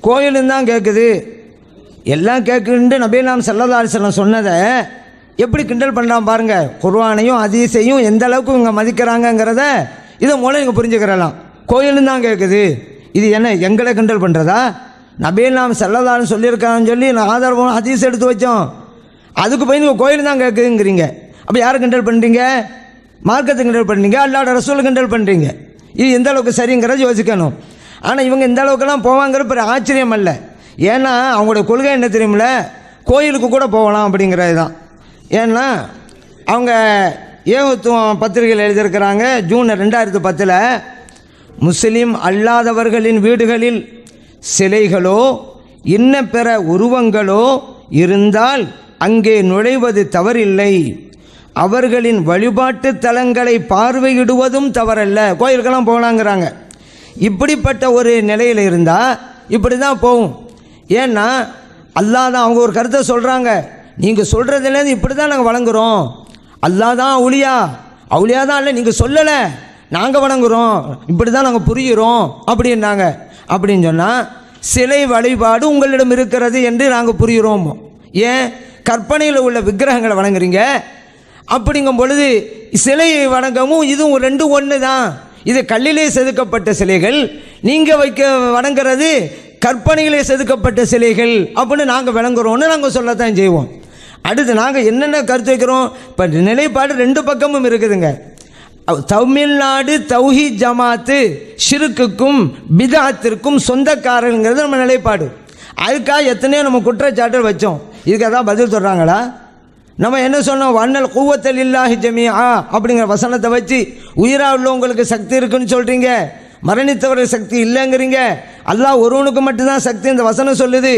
Speaker 2: கோயிலும் தான் கேட்குது, எல்லாம் கேட்குன்ட்டு நபிகள் ஸல்லல்லாஹு அலைஹி வஸல்லம் சொன்னதை எப்படி கிண்டல் பண்ணலாம் பாருங்கள். குர்ஆனையும் ஹதீஸையும் எந்த அளவுக்கு இவங்க மதிக்கிறாங்கங்கிறத இதை மூலம் இங்கே புரிஞ்சுக்கிறலாம். கோயிலும் தான் கேட்குது, இது என்ன எங்களை கிண்டல் பண்ணுறதா? நபிகள் ஸல்லல்லாஹு அலைஹி வஸல்லம் சொல்லியிருக்காங்கன்னு சொல்லி நான் ஆதாரமாக ஹதீஸ் எடுத்து வச்சோம், அதுக்கு போய் நீங்கள் கோயில் தான் கேட்குதுங்கிறீங்க. அப்போ யாரை கிண்டல் பண்ணுறீங்க? மார்க்கத்தை கிண்டல் பண்ணுறீங்க, அல்லாஹ்வுடைய ரசூலை கிண்டல் பண்ணுறீங்க. இது எந்த அளவுக்கு சரிங்கிறத யோசிக்கணும். ஆனால் இவங்க இந்த அளவுக்குலாம் போவாங்கிற பெரிய ஆச்சரியம் அல்ல. ஏன்னா அவங்களுடைய கொள்கை என்ன தெரியுமில்ல, கோயிலுக்கு கூட போகலாம் அப்படிங்கிறது தான். ஏன்னா அவங்க ஏகத்துவம் பத்திரிகையில் எழுதியிருக்கிறாங்க. ஜூன் 2010 முஸ்லீம் அல்லாதவர்களின் வீடுகளில் சிலைகளோ இன்ன பிற உருவங்களோ இருந்தால் அங்கே நுழைவது தவறில்லை, அவர்களின் வழிபாட்டு தலங்களை பார்வையிடுவதும் தவறல்ல. கோயிலுக்கெல்லாம் போகலாங்கிறாங்க. இப்படிப்பட்ட ஒரு நிலையில் இருந்தால் இப்படி தான் போகும். ஏன்னா அல்லாஹ் தான் அவங்க ஒரு கருத்தை சொல்கிறாங்க, நீங்கள் சொல்கிறதுலேருந்து இப்படி தான் நாங்கள் வணங்குறோம், அல்லாஹ் தான் அவுலியா தான் இல்லை, நீங்கள் சொல்லலை, நாங்கள் வணங்குறோம், இப்படி தான் நாங்கள் புரிகிறோம் அப்படின்னாங்க. அப்படின்னு சொன்னால் சிலை வழிபாடு உங்களிடம் இருக்கிறது என்று நாங்கள் புரிகிறோம். ஏன் கற்பனையில் உள்ள விக்கிரகங்களை வணங்குறீங்க? அப்படிங்கும் பொழுது சிலையை வணங்கவும் இதுவும் ரெண்டும் ஒன்று தான். இது கல்லிலே செதுக்கப்பட்ட சிலைகள், நீங்கள் வணங்குறது கற்பனையிலே செதுக்கப்பட்ட சிலைகள் அப்படின்னு நாங்கள் விளங்குறோன்னு நாங்கள் சொல்லத்தான் செய்வோம். அடுத்து நாங்கள் என்னென்ன கருத்து வைக்கிறோம்? இப்போ நிலைப்பாடு ரெண்டு பக்கமும் இருக்குதுங்க. தமிழ்நாடு தௌஹீத் ஜமாத்து ஷிர்க்குக்கும் பிதாத்திற்கும் சொந்தக்காரங்கிறது நம்ம நிலைப்பாடு. அதுக்காக எத்தனையோ நம்ம குற்றச்சாட்டு வச்சோம். இதுக்கு அதான் பதில் சொல்கிறாங்களா? நம்ம என்ன சொன்னோம்? வண்ணல் குவத்தல் இல்லாஹி ஜமீஆ அப்படிங்கிற வசனத்தை வச்சு உயிராக உள்ளவங்களுக்கு சக்தி இருக்குன்னு சொல்கிறீங்க, மரணித்தவர்கள் சக்தி இல்லைங்கிறீங்க. அல்லாஹ் ஒருவனுக்கு மட்டும்தான் சக்தி இந்த வசனம் சொல்லுது.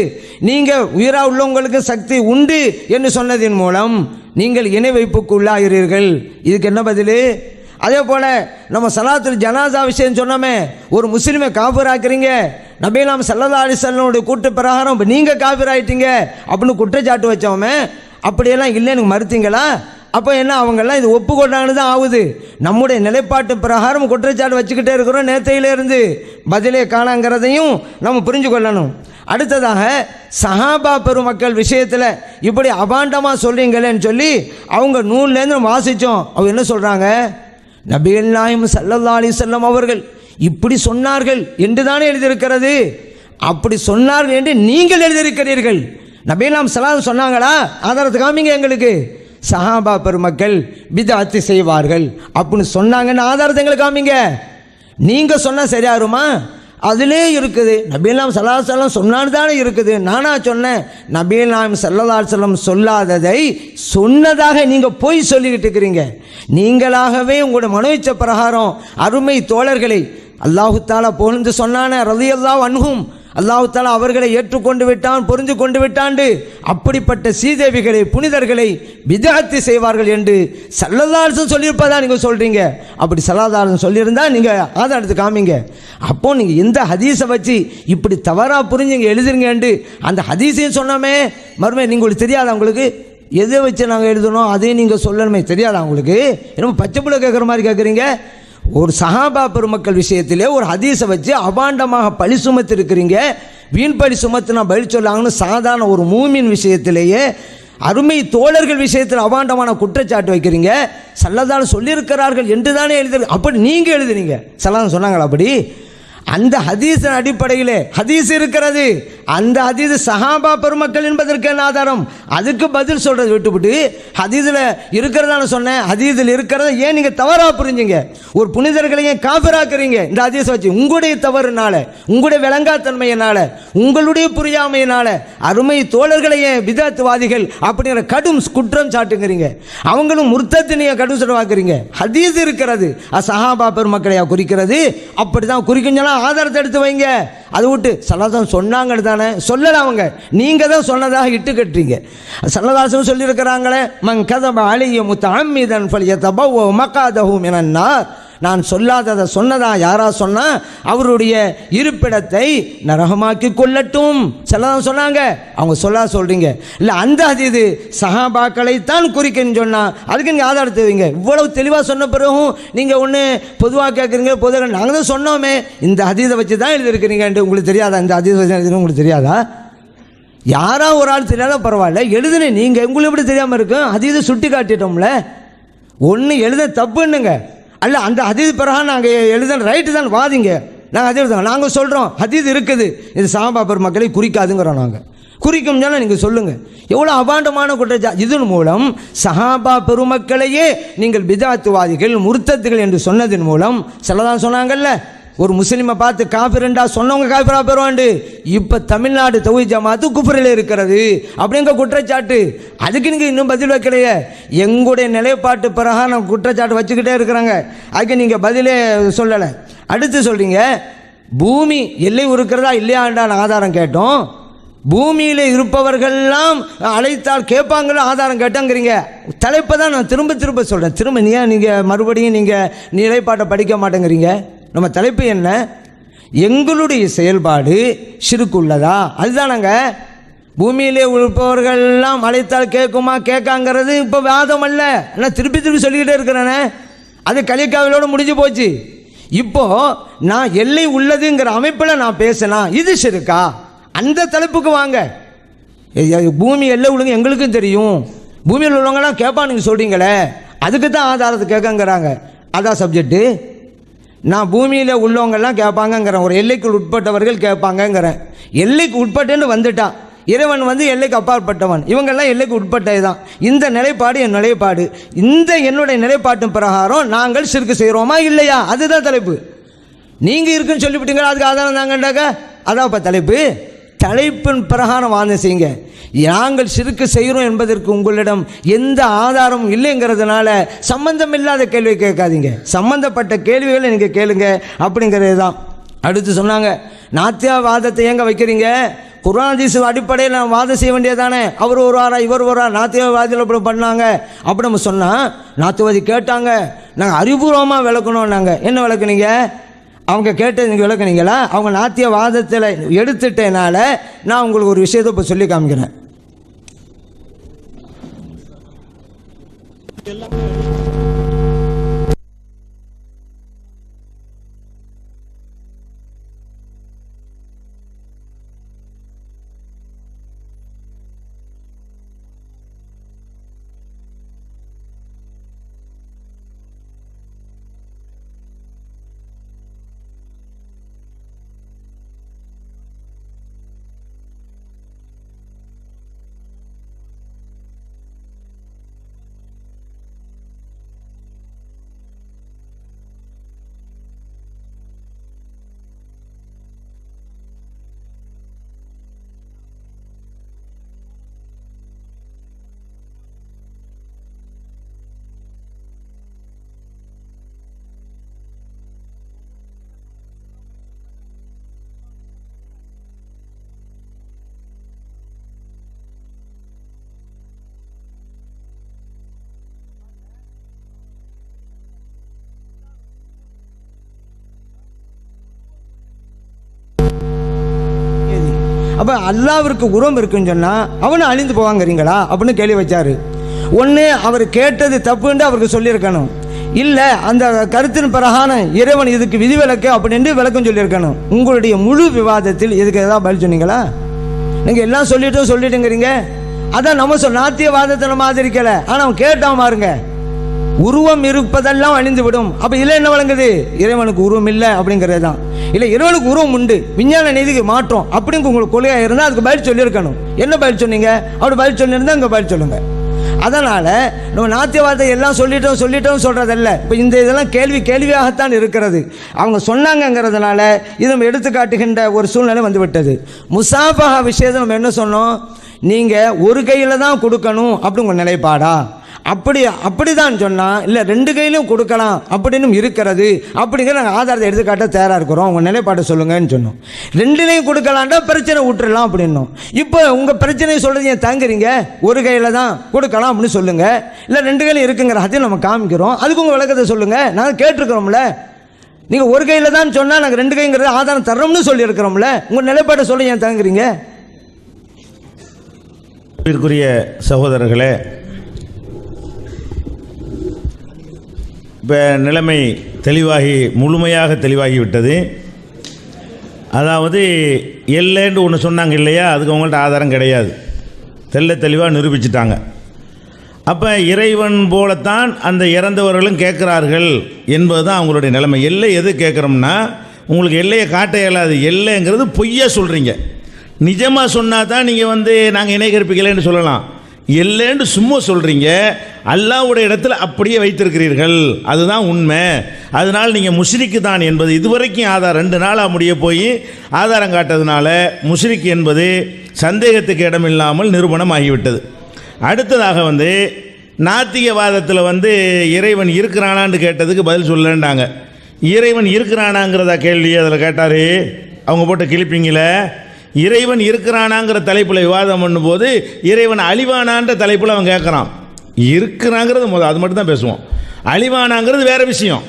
Speaker 2: நீங்கள் உயிராக உள்ளவங்களுக்கு சக்தி உண்டு என்று சொன்னதின் மூலம் நீங்கள் இணை வைப்புக்கு உள்ளாகிறீர்கள். இதுக்கு என்ன பதில்? அதே போல் நம்ம சலாத்துல் ஜனாசா விஷயம் சொன்னோமே, ஒரு முஸ்லீமை காஃபிர் ஆக்குறீங்க, நபிகள் ஸல்லல்லாஹு அலைஹி வஸல்லம் கூட்டு பிரகாரம் இப்போ நீங்கள் காஃபிர் ஆகிட்டீங்க அப்படின்னு குற்றச்சாட்டு வச்சோமே, அப்படியெல்லாம் இல்லைன்னு மறுத்தீங்களா? அப்போ என்ன அவங்கெல்லாம் இது ஒப்புக்கொண்டான்னு தான் ஆகுது. நம்முடைய நிலைப்பாட்டு பிரகாரம் குற்றச்சாட்டு வச்சுக்கிட்டே இருக்கிறோம் நேற்றையிலேருந்து, பதிலே காணாங்கிறதையும் நம்ம புரிஞ்சு கொள்ளணும். அடுத்ததாக சஹாபா பெருமக்கள் விஷயத்தில் இப்படி அபாண்டமாக சொல்கிறீங்களேன்னு சொல்லி அவங்க நூல்லேருந்து நம்ம வாசித்தோம். அவங்க என்ன சொல்கிறாங்க? நபிகள் நாயகம் ஸல்லல்லாஹு அலைஹி வஸல்லம் அவர்கள் இப்படி சொன்னார்கள் என்று தானே எழுதியிருக்கிறது. அப்படி சொன்னார்கள் என்று நீங்கள் எழுதியிருக்கிறீர்கள். நபிகள் நாயகம் ஸல்லல்லாஹு அலைஹி வஸல்லம் சொன்னாங்களா? ஆதாரத்தை காமிங்க எங்களுக்கு. சஹாபா பெருமக்கள் பித்அத் செய்வார்கள் அப்படின்னு சொன்னாங்கன்னு ஆதாரத்தை எங்களுக்கு காமிங்க. நீங்கள் சொன்னால் சரியாருமா? அதிலே இருக்குது. நபிகள் நாயகம் ஸல்லல்லாஹு அலைஹி வஸல்லம் சொன்னான்னு தானே இருக்குது. நானா சொன்னேன்? நபிகள் நாயகம் ஸல்லல்லாஹு அலைஹி வஸல்லம் சொல்லாததை சொன்னதாக நீங்கள் போய் சொல்லிக்கிட்டு இருக்கிறீங்க. நீங்களாகவே உங்களோட மனோயிச்ச பிரகாரம் அருமை தோழர்களை அல்லாஹு தாலா புகழ்ந்து சொன்னானே, ரலியல்லாஹு அன்ஹும், அல்லாஹு தாலா அவர்களை ஏற்றுக்கொண்டு விட்டான், புரிந்து கொண்டு விட்டாண்டு அப்படிப்பட்ட சீதேவிகளை புனிதர்களை பித்அத் செய்வார்கள் என்று ஸல்லல்லாஹு அலைஹி வஸல்லம் சொல்லியிருப்பதா நீங்கள் சொல்கிறீங்க. அப்படி ஸல்லல்லாஹு அலைஹி வஸல்லம் சொல்லியிருந்தா நீங்கள் ஆதாரத்தை காமிங்க. அப்போது நீங்கள் எந்த ஹதீஸை வச்சு இப்படி தவறாக புரிஞ்சுங்க எழுதுறீங்கன்ட்டு அந்த ஹதீஸையும் சொன்னோமே, மறுமை உங்களுக்கு தெரியாதா? உங்களுக்கு எதை வச்சு நாங்கள் எழுதணும் அதையும் நீங்கள் சொல்லணுமே, தெரியாதா உங்களுக்கு? என்னமோ பச்சை புள்ள கேட்குற மாதிரி கேட்குறீங்க. ஒரு சஹாபா பெருமக்கள் விஷயத்திலே ஒரு ஹதீஸை வச்சு அபாண்டமாக பழி சுமத்து இருக்கிறீங்க. வீண் பழி சுமத்து நான் பதில் சொல்லாங்கன்னு சாதாரண ஒரு மூமின் விஷயத்திலேயே அருமை தோழர்கள் விஷயத்தில் அபாண்டமான குற்றச்சாட்டு வைக்கிறீங்க. ஸல்லல்லாஹு சொல்லியிருக்கிறார்கள் என்று தானே எழுது. அப்படி நீங்கள் எழுதுறீங்க. ஸல்லல்லாஹு சொன்னாங்களா? அப்படி அந்த ஹதீஸின் அடிப்படையிலே ஹதீஸ் இருக்கிறது, அந்த ஹதீஸ் சஹாபா பெருமக்கள் என்பதற்கு என்ன ஆதாரம்? அதுக்கு பதில் சொல்றது விட்டுவிட்டு ஹதீஸில் இருக்கிறதான சொன்னேன், ஹதீஸில் இருக்கிறத ஏன் நீங்கள் தவறாக புரிஞ்சுங்க? ஒரு புனிதர்களை ஏன் காபிராக்குறீங்க? இந்த ஹதீஸை வச்சு உங்களுடைய தவறுனால, உங்களுடைய விளங்காத்தன்மையினால, உங்களுடைய புரியாமையினால அருமை தோழர்களை ஏன் பிதாத்துவாதிகள் அப்படிங்கிற கடும் குற்றம் சாட்டுங்கிறீங்க? அவங்களும் முர்த்தத்து நீங்கள் கடும் சொல்லுவாக்குறீங்க. ஹதீஸ் இருக்கிறது, சஹாபா பெருமக்களையா குறிக்கிறது? அப்படி தான் குறிக்கும் ஆதாரத்தை எடுத்து வைங்க. அதை விட்டு சல்லல்லாஹு சொன்னாங்கன்னு தானே சொல்லலாம், அவங்க நீங்க தான் சொன்னதாக இட்டு கட்டுறீங்க. சல்லல்லாஹு சொல்லியிருக்கிறாங்களே, மன் கதப அலைய முத்தஅம்மிதன் ஃபல்யதபவ்வ மகாதஹு மினன் நார். நான் சொல்லாததை சொன்னதா யாரா சொன்னா அவருடைய இருப்பிடத்தை நரகமாக்கி கொள்ளட்டும் சல்லல்லாஹு சொன்னாங்க. அவங்க சொல்றீங்க இல்லை, அந்த ஹதீஸ் சஹாபாக்களை தான் குறிக்கன்னு சொன்னா அதுக்கு நீங்கள் ஆதாரத்தை வைங்க. இவ்வளவு தெளிவாக சொன்ன பிறகும் நீங்கள் ஒன்று பொதுவாக கேட்குறீங்க. பொதுவாக நாங்கள் தான் சொன்னோமே, இந்த ஹதீஸை வச்சு தான் எழுதியிருக்கிறீங்கன்ட்டு உங்களுக்கு தெரியாதா? இந்த ஹதீஸ் வச்சு எழுதுன்னு உங்களுக்கு தெரியாதா? யாரா ஒரு ஆள் தெரியாத பரவாயில்ல, எழுதுனே நீங்கள் உங்களுக்கு எப்படி தெரியாமல் இருக்கும்? ஹதீஸை சுட்டி காட்டிட்டோம்ல. ஒன்று எழுத தப்புன்னுங்க, அல்ல அந்த ஹதீஸ் பிறகு நாங்கள் எழுத ரைட்டு தான் வாதிங்க. நாங்கள் ஹதீஸ் தான் நாங்கள் சொல்கிறோம், ஹதீஸ் இருக்குது, இது சஹாபா பெருமக்களை குறிக்காதுங்கிறோம். நாங்கள் குறிக்கும் நீங்கள் சொல்லுங்கள். எவ்வளோ அபாண்டமான குற்றச்சாட்டு! இதன் மூலம் சஹாபா பெருமக்களையே நீங்கள் பிதாத்துவாதிகள் முர்த்தத்துகள் என்று சொன்னதன் மூலம் சிலதான் சொன்னாங்கல்ல, ஒரு முஸ்லீமை பார்த்து காபிரண்டா சொன்னவங்க காபிரா பெறுவாண்டு. இப்போ தமிழ்நாடு தௌஹீத் ஜமாத்து குஃப்ரில் இருக்கிறது அப்படிங்கிற குற்றச்சாட்டு. அதுக்கு நீங்கள் இன்னும் பதில் வைக்கலையே. எங்களுடைய நிலைப்பாட்டு பிரகாரம் குற்றச்சாட்டு வச்சுக்கிட்டே இருக்கிறாங்க, அதுக்கு நீங்கள் பதிலே சொல்லலை. அடுத்து சொல்கிறீங்க பூமி எல்லை இருக்கிறதா இல்லையாண்டான ஆதாரம் கேட்டோம். பூமியில் இருப்பவர்கள்லாம் அழைத்தால் கேட்பாங்களோ ஆதாரம் கேட்டாங்கிறீங்க. தலைப்பை தான் நான் திரும்ப திரும்ப சொல்கிறேன். திரும்ப நீங்கள் மறுபடியும் நீங்கள் நிலைப்பாட்டை படிக்க மாட்டேங்கிறீங்க. நம்ம தலைப்பு என்ன? எங்களுடைய செயல்பாடு ஷிர்க்குள்ளதா? அதுதானங்க. பூமியிலே இருப்பவர்கள்லாம் அழைத்தால் கேட்குமா கேட்காங்கிறது இப்போ வாதம் அல்ல. நான் திருப்பி திருப்பி சொல்லிக்கிட்டே இருக்கிறேனே, அது கலிக்காவிலோடு முடிஞ்சு போச்சு. இப்போ நான் எல்லை உள்ளதுங்கிற அமைப்பில் நான் பேசினா இது ஷிர்க்கா? அந்த தலைப்புக்கு வாங்க. பூமி எல்லை உள்ளவங்க எங்களுக்கும் தெரியும், பூமியில் உள்ளவங்களாம் கேட்பா நீங்கள் சொல்கிறீங்களே, அதுக்கு தான் ஆதாரத்தை கேட்கங்கிறாங்க. அதான் சப்ஜெக்டு. நான் பூமியில் உள்ளவங்கெல்லாம் கேட்பாங்கங்கிறேன், ஒரு எல்லைக்குள் உட்பட்டவர்கள் கேட்பாங்கங்கிறேன். எல்லைக்கு உட்பட்டேன்னு வந்துட்டான். இறைவன் எல்லைக்கு அப்பாற்பட்டவன், இவங்கெல்லாம் எல்லைக்கு உட்பட்டது தான். இந்த நிலைப்பாடு என் நிலைப்பாடு. இந்த என்னுடைய நிலைப்பாட்டின் பிரகாரம் நாங்கள் ஷிர்க் செய்கிறோமா இல்லையா? அதுதான் தலைப்பு. நீங்கள் இருக்குன்னு சொல்லிவிட்டீங்களா, அதுக்கு ஆதாரம் தாங்கண்டாக்க அதான் இப்போ தலைப்பு. தலைப்பின் பிரகாரம் வாதம் செய்யுங்க. நாங்கள் ஷிர்க் செய்கிறோம் என்பதற்கு உங்களிடம் எந்த ஆதாரமும் இல்லைங்கிறதுனால சம்பந்தம் இல்லாத கேள்வி கேட்காதீங்க, சம்பந்தப்பட்ட கேள்விகளை நீங்கள் கேளுங்க அப்படிங்கிறது தான். அடுத்து சொன்னாங்க, நாத்தியவாதத்தை ஏங்க வைக்கிறீங்க? குர்ஆன் ஹதீஸ் அடிப்படையில் நான் வாதம் செய்ய வேண்டியதானே? அவர் ஒரு வாரா இவர் ஒரு வாரா நாத்தியவாதிகள் அப்படி பண்ணாங்க அப்படி நம்ம சொன்னால், நாத்தியவாதி கேட்டாங்க, நாங்கள் அறிவுபூர்வமாக விளக்கணும். நாங்கள் என்ன விளக்குனீங்க? அவங்க கேட்டது நீங்கள் விளக்குனீங்களா? அவங்க நாத்தியவாதத்தில் எடுத்துட்டேனால நான் உங்களுக்கு ஒரு விஷயத்தை இப்போ சொல்லி காமிக்கிறேன். அப்போ அல்லாஹ்விற்கு உரம் இருக்குன்னு சொன்னால் அவனை அழிந்து போவாங்கிறீங்களா அப்படின்னு கேள்வி வச்சார். ஒன்று அவர் கேட்டது தப்புன்னு அவருக்கு சொல்லியிருக்கணும், இல்லை அந்த கருத்தின் பிரகாரம் இறைவன் இதுக்கு விதிவிலக்கு அப்படின்னு விளக்கம் சொல்லியிருக்கணும். உங்களுடைய முழு விவாதத்தில் இதுக்கு ஏதாவது பதில் சொன்னீங்களா? நீங்கள் எல்லாம் சொல்லிட்டுங்கிறீங்க. அதான் நம்ம நாத்தியவாதத்தை நம்ம ஆதரிக்கலை, ஆனால் அவன் கேட்டான் பாருங்க. உருவம் இருப்பதெல்லாம் அழிந்துவிடும். அப்போ இதில் என்ன வழங்குது? இறைவனுக்கு உருவம் இல்லை அப்படிங்கிறது தான். இல்லை, இறைவனுக்கு உருவம் உண்டு, விஞ்ஞான நீதிக்கு மாற்றம் அப்படிங்க உங்களுக்கு கொள்கையாக இருந்தால் அதுக்கு பதில் சொல்லியிருக்கணும். என்ன பதில் சொன்னீங்க? அப்படி பதில் சொல்லியிருந்தால் அங்கே பதில் சொல்லுங்கள். அதனால் நம்ம நாத்தியவாதத்தை எல்லாம் சொல்லிட்டோம் சொல்கிறதல்ல. இப்போ இந்த இதெல்லாம் கேள்வியாகத்தான் இருக்கிறது. அவங்க சொன்னாங்கங்கிறதுனால இது நம்ம எடுத்துக்காட்டுகின்ற ஒரு சூழ்நிலை வந்துவிட்டது. முசாஃபஹா விஷயத்தை நம்ம என்ன சொன்னோம்? நீங்கள் ஒரு கையில் தான் கொடுக்கணும் அப்படி உங்கள் நிலைப்பாடா? அப்படி தான் சொன்னால் இல்லை 2 கையிலும் கொடுக்கலாம் அப்படின்னு இருக்கிறது அப்படிங்கிற நாங்கள் ஆதாரத்தை எடுத்துக்காட்ட தயாராக இருக்கிறோம். உங்கள் நிலைப்பாட்டை சொல்லுங்கன்னு சொன்னோம். 2லையும் கொடுக்கலான்டா பிரச்சனை விட்டுடலாம் அப்படின்னோம். இப்போ உங்கள் பிரச்சனையை சொல்கிறது ஏன் தாங்குறீங்க? ஒரு கையில் தான் கொடுக்கலாம் அப்படின்னு சொல்லுங்கள், இல்லை 2 கையிலும் இருக்குங்கிற அதையும் நம்ம காமிக்கிறோம். அதுக்கு உங்கள் விளக்கத்தை சொல்லுங்கள். நாங்கள் கேட்டிருக்கிறோம்ல. நீங்கள் ஒரு கையில் தான் சொன்னால் நாங்கள் 2 கைங்கிறது ஆதாரம் தர்றோம்னு சொல்லியிருக்கிறோம்ல. உங்கள் நிலைப்பாட்டை சொல்ல ஏன் தாங்குறீங்க?
Speaker 1: இதற்குரிய சகோதரர்களே, இப்போ நிலைமை முழுமையாக தெளிவாகிவிட்டது. அதாவது எல்லைன்னு ஒன்று சொன்னாங்க இல்லையா, அதுக்கு அவங்கள்ட்ட ஆதாரம் கிடையாது, தெளிவாக நிரூபிச்சிட்டாங்க. அப்போ இறைவன் போலத்தான் அந்த இறந்தவர்களும் கேட்குறார்கள் என்பது தான் அவங்களுடைய நிலைமை. எல்லை எது கேட்குறோம்னா, உங்களுக்கு எல்லையை காட்ட இயலாது. எல்லைங்கிறது பொய்யா சொல்கிறீங்க. நிஜமாக சொன்னால் தான் நீங்கள் நாங்கள் இணை கற்பிக்கலைன்னு சொல்லலாம். இல்லைன்னு சும்மா சொல்கிறீங்க. அல்லாஹ்வுடைய இடத்துல அப்படியே வைத்திருக்கிறீர்கள், அதுதான் உண்மை. அதனால் நீங்கள் முஷ்ரிக்கு தான் என்பது இதுவரைக்கும் ஆதாரம் 2 நாளாக முடிய போய் ஆதாரம் காட்டதுனால முஷ்ரிக் என்பது சந்தேகத்துக்கு இடமில்லாமல் நிரூபணம் ஆகிவிட்டது. அடுத்ததாக நாத்திகவாதத்தில் இறைவன் இருக்கிறானான்னு கேட்டதுக்கு பதில் சொல்லண்டாங்க. இறைவன் இருக்கிறானாங்கிறதா கேள்வி அதில் கேட்டார். அவங்க போட்ட கிளிப்பிங்கில் இறைவன் இருக்கிறானாங்கிற தலைப்பில் விவாதம் பண்ணும்போது இறைவன் அழிவானான்ற தலைப்பில் அவன் கேட்குறான். இருக்கிறாங்கிறது அது மட்டும் தான் பேசுவோம், அழிவானாங்கிறது வேறு விஷயம்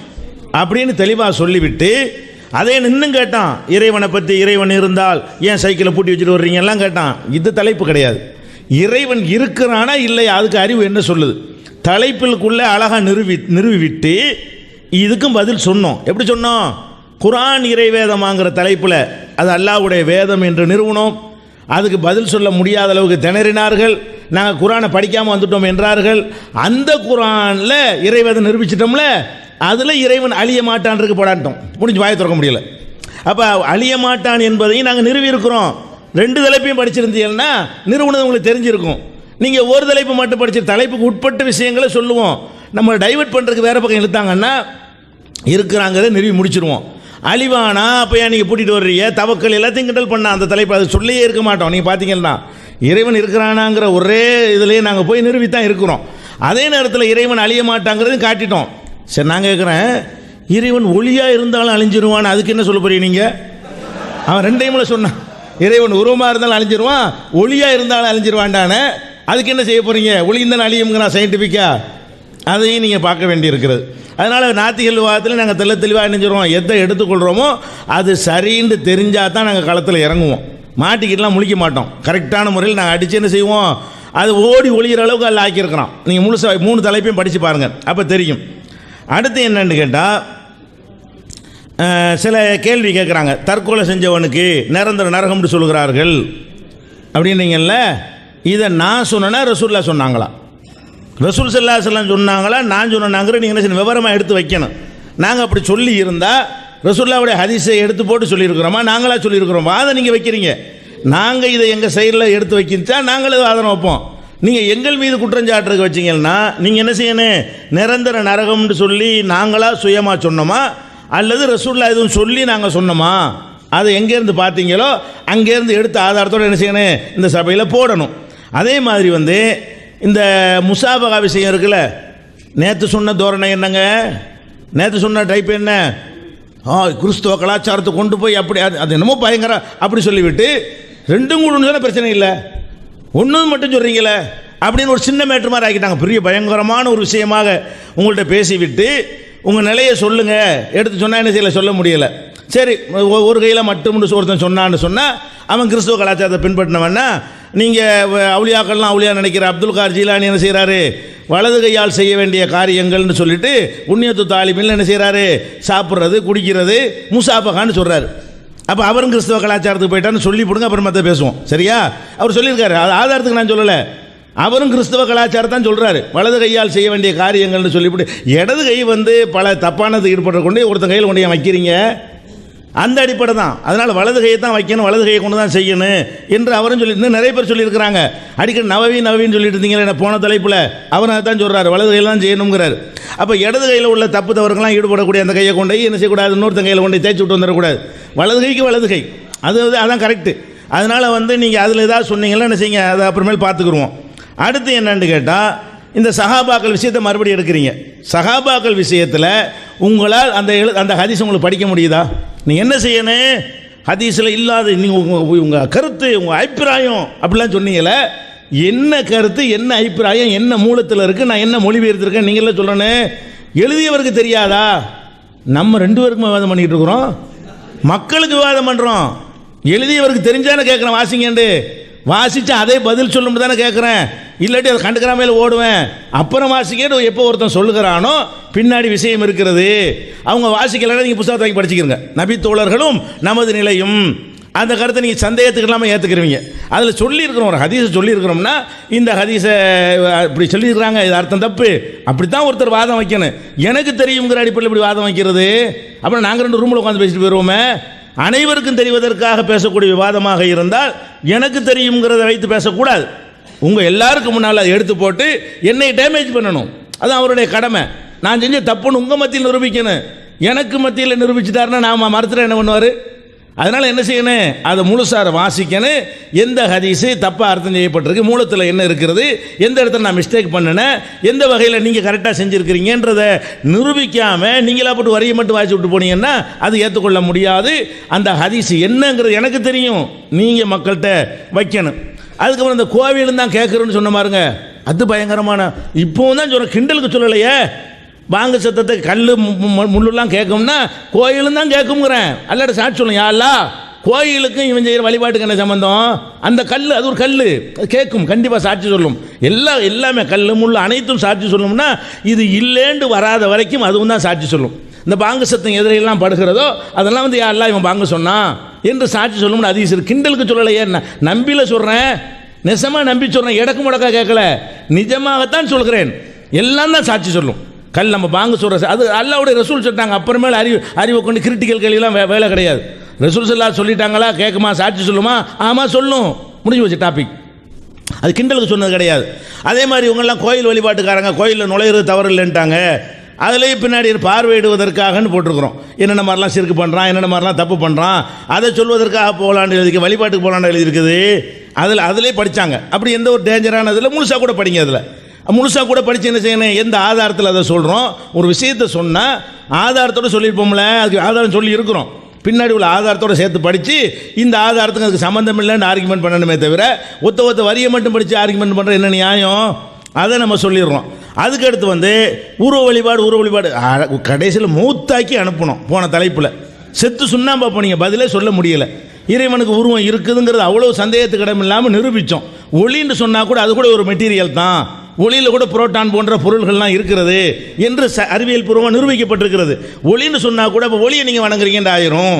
Speaker 1: அப்படின்னு தெளிவாக சொல்லிவிட்டு அதே இன்னும் கேட்டான். இறைவனை பற்றி, இறைவன் இருந்தால் ஏன் சைக்கிளை பூட்டி வச்சுட்டு வர்றீங்கலாம் கேட்டான். இது தலைப்பு கிடையாது. இறைவன் இருக்கிறானா இல்லையா, அதுக்கு அறிவு என்ன சொல்லுது? தலைப்பிற்குள்ளே அழகாக நிறுவிவிட்டு இதுக்கும் பதில் சொன்னோம். எப்படி சொன்னோம்? குர்ஆன் இறைவேதமாங்கிற தலைப்பில் அது அல்லாஹ்வுடைய வேதம் என்று நிறுவனம். அதுக்கு பதில் சொல்ல முடியாத அளவுக்கு திணறினார்கள். நாங்கள் குர்ஆனை படிக்காமல் வந்துட்டோம் என்றார்கள். அந்த குர்ஆனில் இறைவேதம் நிரூபிச்சிட்டோம்ல, அதில் இறைவன் அழிய மாட்டான் போடாட்டோம். முடிஞ்சு வாயை திறக்க முடியல. அப்போ அழிய மாட்டான் என்பதையும் நாங்கள் நிறுவியிருக்கிறோம். 2 தலைப்பையும் படிச்சிருந்தீங்கன்னா நிறுவனம் உங்களுக்கு தெரிஞ்சிருக்கும். நீங்கள் ஒரு தலைப்பு மட்டும் படிச்சு தலைப்புக்கு உட்பட்ட விஷயங்களை சொல்லுவோம். நம்ம டைவர்ட் பண்ணுறதுக்கு வேறு பக்கம் இழுத்தாங்கன்னா இருக்கிறாங்கிறத நிறுவி முடிச்சிருவோம். அழிவானா அப்போ ஏன் நீங்கள் பூட்டிட்டு வர்றீங்க, தவக்கல் எல்லாத்தையும் கிண்டல் பண்ண அந்த தலைப்பு அது சொல்லியே இருக்க மாட்டோம். நீங்கள் பார்த்தீங்கன்னா இறைவன் இருக்கிறானாங்கிற ஒரே இதிலேயே நாங்கள் போய் நிறுவித்தான் இருக்கிறோம். அதே நேரத்தில் இறைவன் அழிய மாட்டாங்கிறதையும் காட்டிட்டோம். சரி, நான் கேட்குறேன், இறைவன் ஒளியாக இருந்தாலும் அழிஞ்சிருவான், அதுக்கு என்ன சொல்ல போறீங்க? நீங்கள் அவன் 2டைமில் சொன்னான். இறைவன் உருவமாக இருந்தாலும் அழிஞ்சிருவான், ஒளியாக இருந்தாலும் அழிஞ்சிருவான்டானே, அதுக்கு என்ன செய்ய போகிறீங்க? ஒளிந்தான் அழியுங்கிறான் சயின்டிஃபிக்காக. அதையும் நீங்கள் பார்க்க வேண்டியிருக்கிறது. அதனால் நாத்திகள் விவாதத்தில் நாங்கள் தெளிவாக நினைஞ்சிருவோம். எதை எடுத்துக்கொள்கிறோமோ அது சரின்னு தெரிஞ்சால் தான் நாங்கள் களத்தில் இறங்குவோம். மாட்டிக்கிட்டுலாம் முழிக்க மாட்டோம். கரெக்டான முறையில் நாங்கள் அடித்து என்ன செய்வோம், அது ஓடி ஒளிகிற அளவுக்கு அதில் ஆக்கியிருக்கிறோம். நீங்கள் முழுசாக 3 தலைப்பையும் படித்து பாருங்கள், அப்போ தெரியும். அடுத்து என்னன்னு கேட்டால், சில கேள்வி கேட்குறாங்க. தற்கொலை செஞ்சவனுக்கு நிரந்தர நரகம்னு சொல்கிறார்கள் அப்படின்னீங்கல்ல, இதை நான் சொன்னேன்னா ரசூலுல்லாஹ் சொன்னாங்களா? ரசூல் ஸல்லல்லாஹு அலைஹி வஸல்லம் சொன்னாங்களா நான் சொன்னாங்கிற நீங்கள் என்ன விவரமாக எடுத்து வைக்கணும். நாங்கள் அப்படி சொல்லி இருந்தால் ரசூலுல்லாஹ்வுடைய ஹதீஸை எடுத்து போட்டு சொல்லியிருக்கிறோமா, நாங்களாக சொல்லியிருக்கிறோமா? அதை நீங்கள் வைக்கிறீங்க. நாங்கள் இதை எங்கள் சைடில் எடுத்து வைக்கிச்சா நாங்களே ஆதரவு வைப்போம். நீங்கள் எங்கள் மீது குற்றஞ்சாட்டுறதுக்கு வச்சிங்கன்னா நீங்கள் என்ன செய்யணும்? நிரந்தர நரகம்னு சொல்லி நாங்களாக சுயமாக சொன்னோமா, அல்லது ரசூலுல்லாஹ் எதுவும் சொல்லி நாங்கள் சொன்னோமா? அதை எங்கேருந்து பார்த்தீங்களோ அங்கேருந்து எடுத்து ஆதாரத்தோடு என்ன செய்யணும்? இந்த சபையில் போடணும். அதே மாதிரி இந்த முசாபகா விஷயம் இருக்குல்ல, நேற்று சொன்ன தோரணை என்னங்க, நேற்று சொன்ன டைப் என்ன, கிறிஸ்துவ கலாச்சாரத்தை கொண்டு போய் அப்படி அது என்னமோ பயங்கர அப்படி சொல்லிவிட்டு 2 கூட ஒன்று பிரச்சனை இல்லை, ஒன்று மட்டும் சொல்கிறீங்களே அப்படின்னு ஒரு சின்ன மேட்ரு மாதிரி ஆக்கிட்டாங்க. பெரிய பயங்கரமான ஒரு விஷயமாக உங்கள்கிட்ட பேசிவிட்டு உங்கள் நிலையை சொல்லுங்கள், எடுத்து சொன்னால் என்ன செய்யலை, சொல்ல முடியலை. சரி, ஒரு கையில் மட்டும்னு ஒருத்தன் சொன்னான்னு சொன்னால் அவன் கிறிஸ்துவ கலாச்சாரத்தை பின்பற்றினவன்னா, நீங்கள் அவுலியாக்கள்லாம் அவுலியா நினைக்கிற அப்துல் கார் ஜீலானி என்ன செய்கிறாரு, வலது கையால் செய்ய வேண்டிய காரியங்கள்னு சொல்லிட்டு புண்ணியத்து தாலிமில் என்ன செய்கிறாரு, சாப்பிட்றது குடிக்கிறது முசாபகான்னு சொல்கிறாரு. அப்போ அவரும் கிறிஸ்தவ கலாச்சாரத்துக்கு போயிட்டான்னு சொல்லி போடுங்க, அப்புறம் மற்ற பேசுவோம். சரியா? அவர் சொல்லியிருக்காரு, அது ஆதாரத்துக்கு நான் சொல்லலை. அவரும் கிறிஸ்தவ கலாச்சாரத்தான் சொல்கிறாரு. வலது கையால் செய்ய வேண்டிய காரியங்கள்னு சொல்லிவிட்டு இடது கை பல தப்பானது ஈடுபடுற கொண்டு ஒருத்தன் கையில் கொண்டு வைக்கிறீங்க. அந்த அடிப்படை தான். அதனால் வலது கையை தான் வைக்கணும், வலது கையை கொண்டு தான் செய்யணும் என்று அவரும் சொல்லி இன்னும் நிறைய பேர் சொல்லியிருக்கிறாங்க. அடிக்கடி நவவின்னு சொல்லிட்டு இருந்தீங்களே போன தலைப்பில் அவரும் அதை தான் சொல்கிறாரு, வலது கையில் தான் செய்யணுங்கிறாரு. அப்போ இடது கையில் உள்ள தப்பு தவறுகள்லாம் ஈடுபடக்கூடிய அந்த கையை கொண்டு என்ன செய்யக்கூடாது, இன்னொருத்தன் கையில் கொண்டு தேய்ச்சி விட்டு வந்துடக்கூடாது. வலது கைக்கு வலது கை, அதான் கரெக்டு. அதனால் நீங்கள் அதில் ஏதாவது சொன்னீங்கன்னா என்ன செய்யுங்க, அதை அப்புறமேல் பார்த்துக்குருவோம். அடுத்து என்னன்னு கேட்டால், இந்த சஹாபாக்கள் விஷயத்தை மறுபடியும் எடுக்கிறீங்க. சஹாபாக்கள் விஷயத்தில் உங்களால் அந்த ஹதீஸ் உங்களுக்கு படிக்க முடியுதா? நீங்கள் என்ன செய்யணும், ஹதீஸில் இல்லாத நீங்கள் உங்கள் கருத்து உங்கள் அபிப்பிராயம் அப்படிலாம் சொன்னீங்களே, என்ன கருத்து என்ன அபிப்பிராயம் என்ன மூலத்தில் இருக்குது, நான் என்ன மொழிபெயர்த்திருக்கேன் நீங்களே சொல்லணும். எழுதியவருக்கு தெரியாதா? நம்ம 2 பேருக்கும் விவாதம் பண்ணிக்கிட்டு இருக்கிறோம், மக்களுக்கு விவாதம் பண்ணுறோம். எழுதியவருக்கு தெரிஞ்சானே கேட்குறேன், வாசிங்கண்டு வாசித்து அதே பதில் சொல்லும் தானே கேட்குறேன். இல்லாட்டி அதை கண்டுக்கிறாமையில் ஓடுவேன். அப்புறம் வாசிக்கிட்டு எப்போ ஒருத்தன் சொல்லுகிறானோ பின்னாடி விஷயம் இருக்கிறது. அவங்க வாசிக்கலைன்னா நீங்கள் புத்தகத்தை வாங்கி படிச்சுக்கிறங்க. நபி தோழர்களும் நமது நிலையும் அந்த கருத்தை நீங்கள் சந்தேகத்துக்கு இல்லாமல் ஏற்றுக்கிறவங்க. அதில் சொல்லியிருக்கிறோம், ஒரு ஹதீஸை சொல்லியிருக்கிறோம்னா இந்த ஹதீஸை இப்படி சொல்லியிருக்கிறாங்க, இது அர்த்தம் தப்பு, அப்படி தான் ஒருத்தர் வாதம் வைக்கணும். எனக்கு தெரியுங்கிற அடிப்படையில் இப்படி வாதம் வைக்கிறது, அப்புறம் நாங்கள் 2 ரூமில் உட்காந்து பேசிட்டு போயிடுவோமே. அனைவருக்கும் தெரிவதற்காக பேசக்கூடிய விவாதமாக இருந்தால் எனக்கு தெரியுங்கிறத வைத்து பேசக்கூடாது. உங்கள் எல்லாருக்கும் முன்னால் அதை எடுத்து போட்டு என்னை டேமேஜ் பண்ணணும், அது அவருடைய கடமை. நான் செஞ்ச தப்புன்னு உங்கள் மத்தியில் நிரூபிக்கணும். எனக்கு மத்தியில் நிரூபிச்சுட்டாருன்னா நான் மறுத்துட்டு என்ன பண்ணுவார்? அதனால் என்ன செய்யணும், அதை முழுசார வாசிக்கணும். எந்த ஹதீஸு தப்பாக அர்த்தம் செய்யப்பட்டிருக்கு, மூலத்தில் என்ன இருக்கிறது, எந்த இடத்துல நான் மிஸ்டேக் பண்ணினேன், எந்த வகையில் நீங்கள் கரெக்டாக செஞ்சுருக்கிறீங்கன்றதை நிரூபிக்காமல் நீங்களாக போட்டு வரியை மட்டும் வாசி விட்டு போனீங்கன்னா அது ஏற்றுக்கொள்ள முடியாது. அந்த ஹதீஸ் என்னங்கிறது எனக்கு தெரியும், நீங்கள் மக்கள்கிட்ட வைக்கணும். அதுக்கப்புறம் இந்த கோவிலும் தான் கேட்குறேன்னு சொன்ன பாருங்க, அது பயங்கரமான. இப்போவும் தான் சொல்கிறேன், கிண்டலுக்கு சொல்லலையே. பாங்க சத்தத்தை கல் முள்ளுலாம் கேட்கும்னா கோயிலும் தான் கேட்குங்கிறேன். அல்லாட சாட்சி சொல்லும், யாருலா கோயிலுக்கும் இவன் செய்கிற வழிபாட்டுக்கு என்ன சம்பந்தம்? அந்த கல், அது ஒரு கல், அது கேட்கும், கண்டிப்பாக சாட்சி சொல்லும். எல்லாமே கல் முள் அனைத்தும் சாட்சி சொல்லும்னா இது இல்லேண்டு வராத வரைக்கும் அதுவும் தான் சாட்சி சொல்லும். இந்த பாங்கு சத்தம் எதிரெல்லாம் படுகிறதோ அதெல்லாம் யாரெல்லாம் இவன் பாங்க சொன்னான் என்று சாட்சி சொல்லும்னு அதிகம். கிண்டலுக்கு சொல்லலையே, நம்பியில் சொல்கிறேன், நெசமாக நம்பி சொல்கிறேன், எடக்கு முடக்கா கேட்கல, நிஜமாகத்தான் சொல்கிறேன். எல்லாம் தான் சாட்சி சொல்லும். கல் நம்ம பாங்க சொல்கிற அது அல்லாவுடைய ரசூல் சொல்லிட்டாங்க. அப்புறமேல அறிவை கொண்டு கிரிட்டிக்கல் கேள்விலாம் வேலை கிடையாது. ரசூல் சொல்லா சொல்லிட்டாங்களா, கேட்குமா, சாட்சி சொல்லுமா, ஆமாம் சொல்லும், முடிஞ்சு வச்சு டாபிக். அது கிண்டலுக்கு சொன்னது கிடையாது. அதே மாதிரி இவங்கெல்லாம் கோயில் வழிபாட்டுக்காரங்க, கோயிலில் நுழையிறது தவறு இல்லைன்ட்டாங்க. அதுலேயே பின்னாடி பார்வையிடுவதற்காகன்னு போட்டிருக்கிறோம். என்னென்ன மாதிரிலாம் சிறுக்கு பண்ணுறான், என்னென்ன மாதிரிலாம் தப்பு பண்ணுறான், அதை சொல்வதற்காக போகலான்னு எழுதிக்க, வழிபாட்டுக்கு போகலான்னு எழுதியிருக்குது. அதிலே படித்தாங்க. அப்படி எந்த ஒரு டேஞ்சரானதில் முழுசாக கூட படிங்க. அதில் முழுசாக கூட படித்து என்ன செய்யணும், எந்த ஆதாரத்தில் அதை சொல்கிறோம். ஒரு விஷயத்தை சொன்னால் ஆதாரத்தோடு சொல்லியிருப்போம்ல, அதுக்கு ஆதாரம் சொல்லி இருக்கிறோம். பின்னாடி உள்ள ஆதாரத்தோடு சேர்த்து படித்து இந்த ஆதாரத்துக்கு அதுக்கு சம்மந்தம் இல்லைன்னு ஆர்குமெண்ட் பண்ணணுமே தவிர ஒத்த வரியை மட்டும் படித்து ஆர்குமெண்ட் பண்ணுற என்ன நியாயம்? அதை நம்ம சொல்லிடுறோம். அதுக்கடுத்து உருவ வழிபாடு கடைசியில் மூத்தாக்கி அனுப்பணும். போன தலைப்பில் செத்து சுண்ணாம்பா போனீங்க, பதிலே சொல்ல முடியலை. இறைவனுக்கு உருவம் இருக்குதுங்கிறது அவ்வளோ சந்தேகத்துக்கு இடம் இல்லாமல் நிரூபித்தோம். ஒளின்னு சொன்னால் கூட அது கூட ஒரு மெட்டீரியல் தான், ஒளியில் கூட புரோட்டான் போன்ற பொருள்கள்லாம் இருக்கிறது என்று அறிவியல் பூர்வமாக நிரூபிக்கப்பட்டிருக்கிறது. ஒளின்னு சொன்னால் கூட இப்போ ஒளியை நீங்கள் வணங்குறீங்கன்னு ஆயிரும்,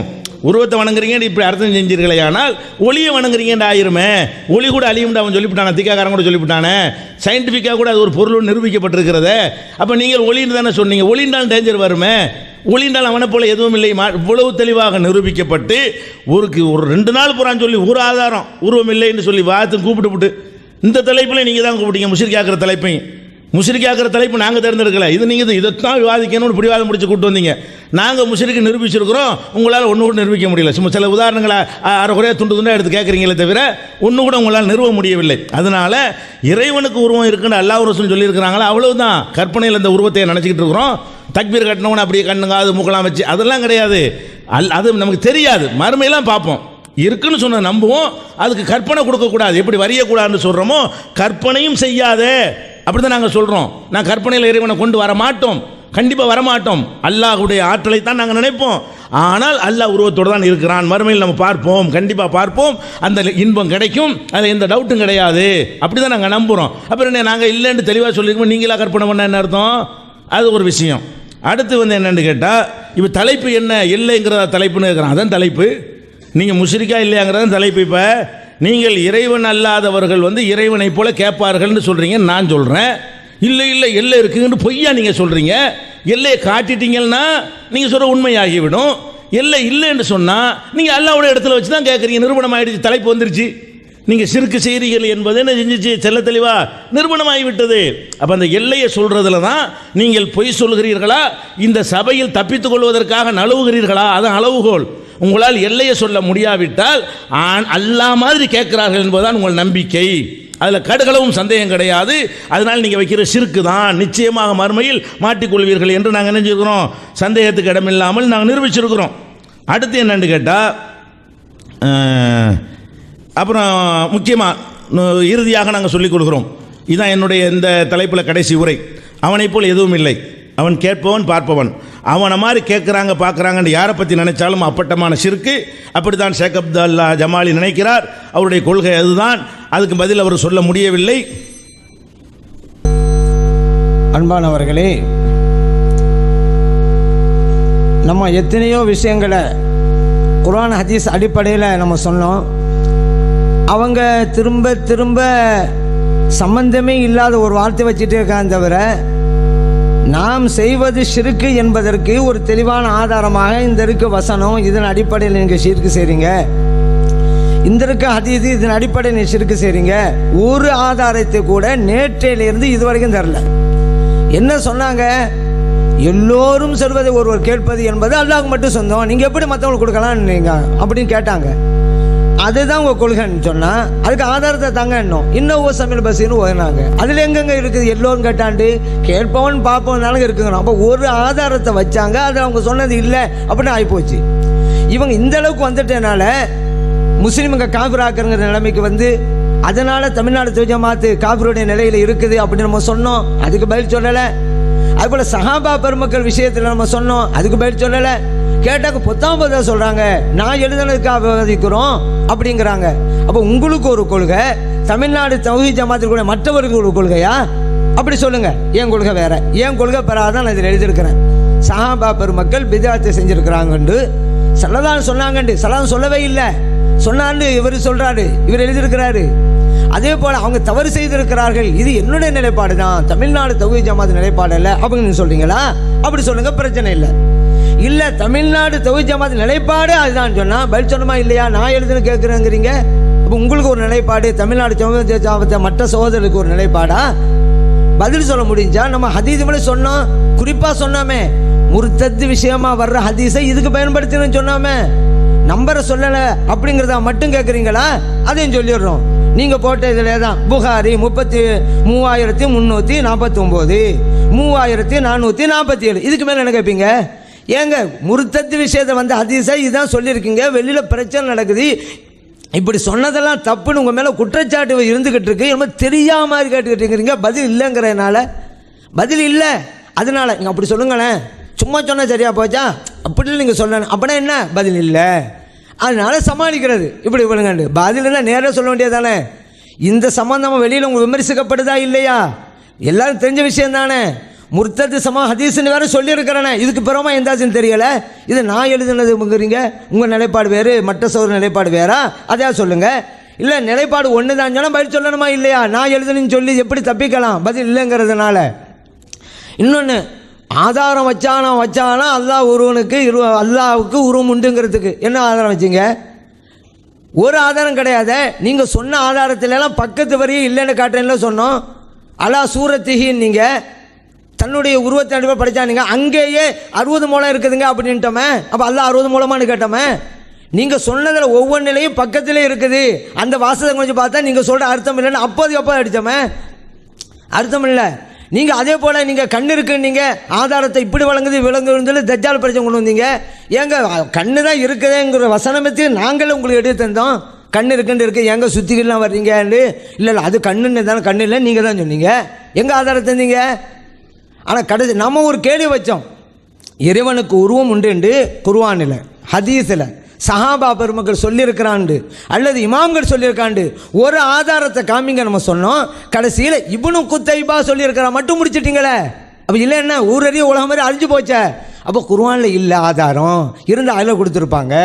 Speaker 1: உருவத்தை வணங்குறீங்கன்னு இப்படி அர்த்தம் செஞ்சீர்களே, ஆனால் ஒளியை வணங்குறீங்கன்னு ஆயிருமே. ஒளி கூட அழியும்னு அவன் சொல்லிவிட்டானே, திக்காக்காரன் கூட சொல்லிவிட்டானே, சயின்டிஃபிக்காக கூட அது ஒரு பொருள் நிரூபிக்கப்பட்டிருக்கிறது. அப்போ நீங்கள் ஒளின்னு தானே சொன்னீங்க, ஒளிண்டால் டேஞ்சர் வருமே, ஒளிண்டால் அவனை போல எதுவும் இல்லை. இவ்வளவு தெளிவாக நிரூபிக்கப்பட்டு ஒரு 2 நாள் புறான்னு சொல்லி ஒரு ஆதாரம் உருவம் இல்லைன்னு சொல்லி வாத்து கூப்பிட்டு இந்த தலைப்பில் நீங்கள் தான் கூப்பிட்டீங்க. முஷ்ரிக்காக்கிற தலைப்பையும், முஷ்ரிக்காக்கிற தலைப்பு நாங்கள் தேர்ந்தெடுக்கல, இது நீங்கள் இதைத்தான் விவாதிக்கணும்னு பிடிவாதம் முடிச்சு கூப்பிட்டு வந்தீங்க. நாங்கள் முஷ்ரிக்கு நிரூபிச்சிருக்கிறோம், உங்களால் ஒன்று கூட நிரூபிக்க முடியல. சும்மா சில உதாரணங்களை அரைக்குறையாக துண்டாக எடுத்து கேட்குறீங்களே தவிர ஒன்று கூட உங்களால் நிறுவ முடியவில்லை. அதனால் இறைவனுக்கு உருவம் இருக்குன்னு அல்லாஹ் ரசூல் சொல்லியிருக்கிறாங்களா, அவ்வளவுதான். கற்பனையில் இந்த உருவத்தை நினச்சிக்கிட்டு இருக்கிறோம். தக்பீர் கட்டினவன அப்படியே கண்ணுங்க அது மூக்கலாம் வச்சு அதெல்லாம் கிடையாது. அது நமக்கு தெரியாது, மறுமையெல்லாம் பார்ப்போம். இருக்குன்னு சொன்ன நம்புவோம், அதுக்கு கற்பனை கொடுக்கக்கூடாது. எப்படி வரையக்கூடாதுன்னு சொல்கிறோமோ கற்பனையும் செய்யாதே, அப்படி தான் நாங்கள் சொல்கிறோம். நான் கற்பனையில் இறைவனை கொண்டு வர மாட்டோம், கண்டிப்பாக வரமாட்டோம். அல்லாஹுடைய ஆற்றலை தான் நாங்கள் நினைப்போம். ஆனால் அல்லாஹ் உருவத்தோடு தான் இருக்கிறான், மறுமையில் நம்ம பார்ப்போம், கண்டிப்பாக பார்ப்போம், அந்த இன்பம் கிடைக்கும், அதில் எந்த டவுட்டும் கிடையாது. அப்படி தான் நாங்கள் நம்புகிறோம். அப்புறம் என்ன நாங்கள் இல்லைன்னு தெளிவாக சொல்லியிருக்கோம், நீங்களா கற்பனை பண்ண என்ன அர்த்தம்? அது ஒரு விஷயம். அடுத்து என்னென்னு கேட்டால், இப்போ தலைப்பு என்ன இல்லைங்கிறதா தலைப்புன்னு இருக்கிறான், அதான் தலைப்பு. நீங்கள் முஷ்ரிக்கா இல்லையாங்கிறதான் தலைப்பு. இப்போ நீங்கள் இறைவன் அல்லாதவர்கள் வந்து இறைவனைப் போல கேட்பார்கள்னு சொல்கிறீங்க. நான் சொல்கிறேன் இல்லை இல்லை எல்லை இருக்குங்கன்னு பொய்யா நீங்கள் சொல்கிறீங்க. எல்லையை காட்டிட்டீங்கன்னா நீங்கள் சொல்கிற உண்மையாகிவிடும். எல்லை இல்லைன்னு சொன்னால் நீங்கள் அல்லாஹ்வுடைய இடத்துல வச்சு தான் கேட்குறீங்க. நிரூபணம் ஆகிடுச்சு, தலைப்பு வந்துருச்சு. நீங்கள் சிறுக்கு செய்கிறீர்கள் என்பது என்ன செஞ்சிச்சு? செல்ல தெளிவா நிரூபணமாகிவிட்டது. அப்போ அந்த எல்லையை சொல்கிறதுல தான் நீங்கள் பொய் சொல்கிறீர்களா, இந்த சபையில் தப்பித்துக் கொள்வதற்காக நழுவுகிறீர்களா, அதான் அளவுகோல். உங்களால் எல்லையை சொல்ல முடியாவிட்டால் அல்லாஹ் மாதிரி கேட்கிறார்கள் என்பதுதான் உங்கள் நம்பிக்கை. அதில் கடுகளவும் சந்தேகம் கிடையாது. அதனால் நீங்கள் வைக்கிற சிறுக்கு தான் நிச்சயமாக மறுமையில் மாட்டிக்கொள்வீர்கள் என்று நாங்கள் நினைச்சிருக்கிறோம். சந்தேகத்துக்கு இடமில்லாமல் நாங்கள் நிரூபிச்சிருக்கிறோம். அடுத்து என்னன்னு கேட்டால், அப்புறம் முக்கியமாக இறுதியாக நாங்கள் சொல்லிக் கொடுக்குறோம். இதுதான் என்னுடைய இந்த தலைப்பில் கடைசி உரை. அவனைப் போல் எதுவும் இல்லை. அவன் கேட்பவன் பார்ப்பவன். அவனை மாதிரி கேட்குறாங்க பார்க்குறாங்கன்னு யாரை பற்றி நினைச்சாலும் அப்பட்டமான சிறுக்கு. அப்படி தான் ஷேக் அப்துல்லா ஜமாலி நினைக்கிறார். அவருடைய கொள்கை அதுதான். அதுக்கு பதில் அவர் சொல்ல முடியவில்லை.
Speaker 2: அன்பானவர்களே, நம்ம எத்தனையோ விஷயங்களை குர்ஆன் ஹதீஸ் அடிப்படையில் நம்ம சொன்னோம். அவங்க திரும்ப திரும்ப சம்பந்தமே இல்லாத ஒரு வார்த்தை வச்சுட்டே இருக்காங்க தவிர நாம் செய்வது ஷிர்க்கு என்பதற்கு ஒரு தெளிவான ஆதாரமாக இந்த இருக்க வசனம், இதன் அடிப்படையில் நீங்கள் ஷிர்க்கு செய்கிறீங்க, இந்த இருக்க ஹதீஸ் இதன் அடிப்படையில் நீங்கள் ஷிர்க்கு செய்கிறீங்க, ஒரு ஆதாரத்தை கூட நேற்றையிலிருந்து இதுவரைக்கும் தரல. என்ன சொன்னாங்க? எல்லோரும் சொல்வதை ஒருவர் கேட்பது என்பது அல்லாஹ்வுக்கு மட்டும் சொந்தம், நீங்கள் எப்படி மற்றவங்களுக்கு கொடுக்கலாம் நீங்கள் அப்படின்னு கேட்டாங்க. அதுதான் உங்கள் கொள்கைன்னு சொன்னால் அதுக்கு ஆதாரத்தை தாங்க இன்னும் சமையல் பஸ்ஸுன்னு ஓதினாங்க. அதில் எங்கெங்கே இருக்குது? எல்லோரும் கேட்டாண்டு கேட்பவன் பார்ப்பவனாலும் இருக்குங்க. அப்போ ஒரு ஆதாரத்தை வச்சாங்க, அது அவங்க சொன்னது இல்லை அப்படின்னு ஆகிப்போச்சு. இவங்க இந்த அளவுக்கு வந்துட்டனால முஸ்லீமுங்க காபிராக்குற நிலைமைக்கு வந்து அதனால் தமிழ்நாடு தௌஹீத் ஜமாத் காபிருடைய நிலையில் இருக்குது அப்படின்னு நம்ம சொன்னோம். அதுக்கு பதில் சொல்லலை. அதுபோல் சஹாபா பெருமக்கள் விஷயத்தில் நம்ம சொன்னோம். அதுக்கு பதில் சொல்லலை. கேட்டாக்க பொத்தாம்பதா சொல்கிறாங்க, நான் எழுதுனதுக்கு அவதிக்கிறோம் அப்படிங்கிறாங்க. அப்போ உங்களுக்கு ஒரு கொள்கை, தமிழ்நாடு தௌஹீத் ஜமாத்தில் கூட மற்றவர்களுக்கு ஒரு கொள்கையா? அப்படி சொல்லுங்க. என் கொள்கை வேற. என் கொள்கை பெறாதான் நான் இதில் எழுதியிருக்கிறேன். சஹாபா பெருமக்கள் பிதாத்தை செஞ்சிருக்கிறாங்கண்டு சல்லல்லாஹு சொன்னாங்கண்டு சல்லல்லாஹு சொல்லவே இல்லை. சொன்னான்னு இவர் சொல்றாரு, இவர் எழுதியிருக்கிறாரு. அதே போல் அவங்க தவறு செய்திருக்கிறார்கள். இது என்னுடைய நிலைப்பாடு தான், தமிழ்நாடு தௌஹீத் ஜமாத் நிலைப்பாடு இல்லை அப்படின்னு சொல்றீங்களா? அப்படி சொல்லுங்க, பிரச்சனை இல்லை. இல்லை தமிழ்நாடு தௌஹீத் ஜமாத் நிலைப்பாடு அதுதான் சொன்னால் பதில் சொன்னமா இல்லையா? நான் எழுதுன்னு கேட்குறேங்கிறீங்க. அப்போ உங்களுக்கு ஒரு நிலைப்பாடு, தமிழ்நாடு தௌஹீத் ஜமாத் மற்ற சகோதரருக்கு ஒரு நிலைப்பாடா? பதில் சொல்ல முடிஞ்சா நம்ம ஹதீஸ் மேலே சொன்னோம். குறிப்பாக சொன்னாமே முர்த்தத் விஷயமா வர்ற ஹதீஸை இதுக்கு பயன்படுத்தினு சொன்னாமே, நம்பரை சொல்லலை அப்படிங்கிறத மட்டும் கேட்குறீங்களா? அதையும் சொல்லிடுறோம். நீங்கள் போட்ட இதில் தான் புகாரி 3349, 3447, இதுக்கு மேலே என்ன கேட்பீங்க? ஏங்க முர்த்தத் விஷயத்தை வந்து ஹதீஸை இதுதான் சொல்லியிருக்கீங்க, வெளியில் பிரச்சனை நடக்குது, இப்படி சொன்னதெல்லாம் தப்புன்னு உங்கள் மேலே குற்றச்சாட்டு இருந்துக்கிட்டு இருக்கு, நம்ம தெரியாம மாதிரி கேட்டுக்கிட்டு இருக்கிறீங்க. பதில் இல்லைங்கிறதுனால பதில் இல்லை. அதனால நீங்கள் அப்படி சொல்லுங்களேன். சும்மா சொன்னால் சரியா போச்சா? அப்படி நீங்கள் சொல்லணும். அப்படின்னா என்ன? பதில் இல்லை. அதனால சமாளிக்கிறது இப்படி விழுங்கண்டு. பதில் தான் நேராக சொல்ல வேண்டியதானே. இந்த சம்பந்தமாக வெளியில் உங்களுக்கு விமர்சிக்கப்படுதா இல்லையா? எல்லாரும் தெரிஞ்ச விஷயம் தானே. முர்த்தது சமா ஹதீஸ்ன்னு வேற சொல்லியிருக்கிறேனே, இதுக்கு பிறமா எந்தாச்சுன்னு தெரியலை. இது நான் எழுதுனதுங்கிறீங்க. உங்கள் நிலைப்பாடு வேறு, மற்ற சோறு நிலைப்பாடு வேறா? அதையா சொல்லுங்க. இல்லை நிலைப்பாடு ஒன்று தான் சொன்னால் பதில் சொல்லணுமா இல்லையா? நான் எழுதுன்னு சொல்லி எப்படி தப்பிக்கலாம்? பதில் இல்லைங்கிறதுனால. இன்னொன்று, ஆதாரம் வச்சானா அல்லாஹ் ஒருவனுக்கு அல்லாஹ்வுக்கு உருவம் உண்டுங்கிறதுக்கு என்ன ஆதாரம் வச்சிங்க? ஒரு ஆதாரம் கிடையாது. நீங்கள் சொன்ன ஆதாரத்திலலாம் பக்கத்து வரையும் இல்லைன்னு காட்டுறேன்ல சொன்னோம். அலா சூரத்திகின்னு நீங்கள் தன்னுடைய உருவத்தை அடிப்படை படித்தா நீங்கள் அங்கேயே 60 மூலம் இருக்குதுங்க அப்படின்ட்டோமே. அப்போ அல்லாஹ் 60 மூலமானு கேட்டோமே. நீங்கள் சொன்னதில் ஒவ்வொன்றிலையும் பக்கத்திலே இருக்குது. அந்த வாசகம் கொஞ்சம் பார்த்தா நீங்கள் சொல்கிற அர்த்தம் இல்லைன்னு அப்போ அடித்தோமே. அர்த்தம் இல்லை. நீங்கள் அதே போல் நீங்கள் கண் இருக்குன்னு நீங்கள் ஆதாரத்தை இப்படி விளங்குதுன்னு சொல்லி தஜ்ஜால் பிரச்சனை கொண்டு வந்தீங்க. ஏங்க கண்ணு தான் இருக்குதுங்கிற வசனமத்தை நாங்களே உங்களுக்கு எடுத்து தந்தோம். கண் இருக்குன்னு இருக்குது, எங்கே சுற்றிக்கலாம் வர்றீங்கன்னு. இல்லை அது கண்ணுன்னு தானே, கண்ணு இல்லை நீங்கள் தான் சொன்னீங்க. எங்கே ஆதாரம் தந்தீங்க? ஆனால் கடைசி நம்ம ஒரு கேள்வி வச்சோம். இறைவனுக்கு உருவம் உண்டு குர்ஆனில் ஹதீஸில் சஹாபா பெருமக்கள் சொல்லியிருக்கிறாண்டு அல்லது இமாம்கள் சொல்லியிருக்காண்டு ஒரு ஆதாரத்தை காமிங்க நம்ம சொன்னோம். கடைசியில் இப்னு குத்தைபா சொல்லியிருக்கிறா மட்டும் முடிச்சிட்டிங்களே. அப்போ இல்லை என்ன ஊரறிய உலகம் மாதிரி அழிஞ்சு போச்சே. அப்போ குர்ஆனில் இல்லை ஆதாரம், இருந்தால் அதில் கொடுத்துருப்பாங்க.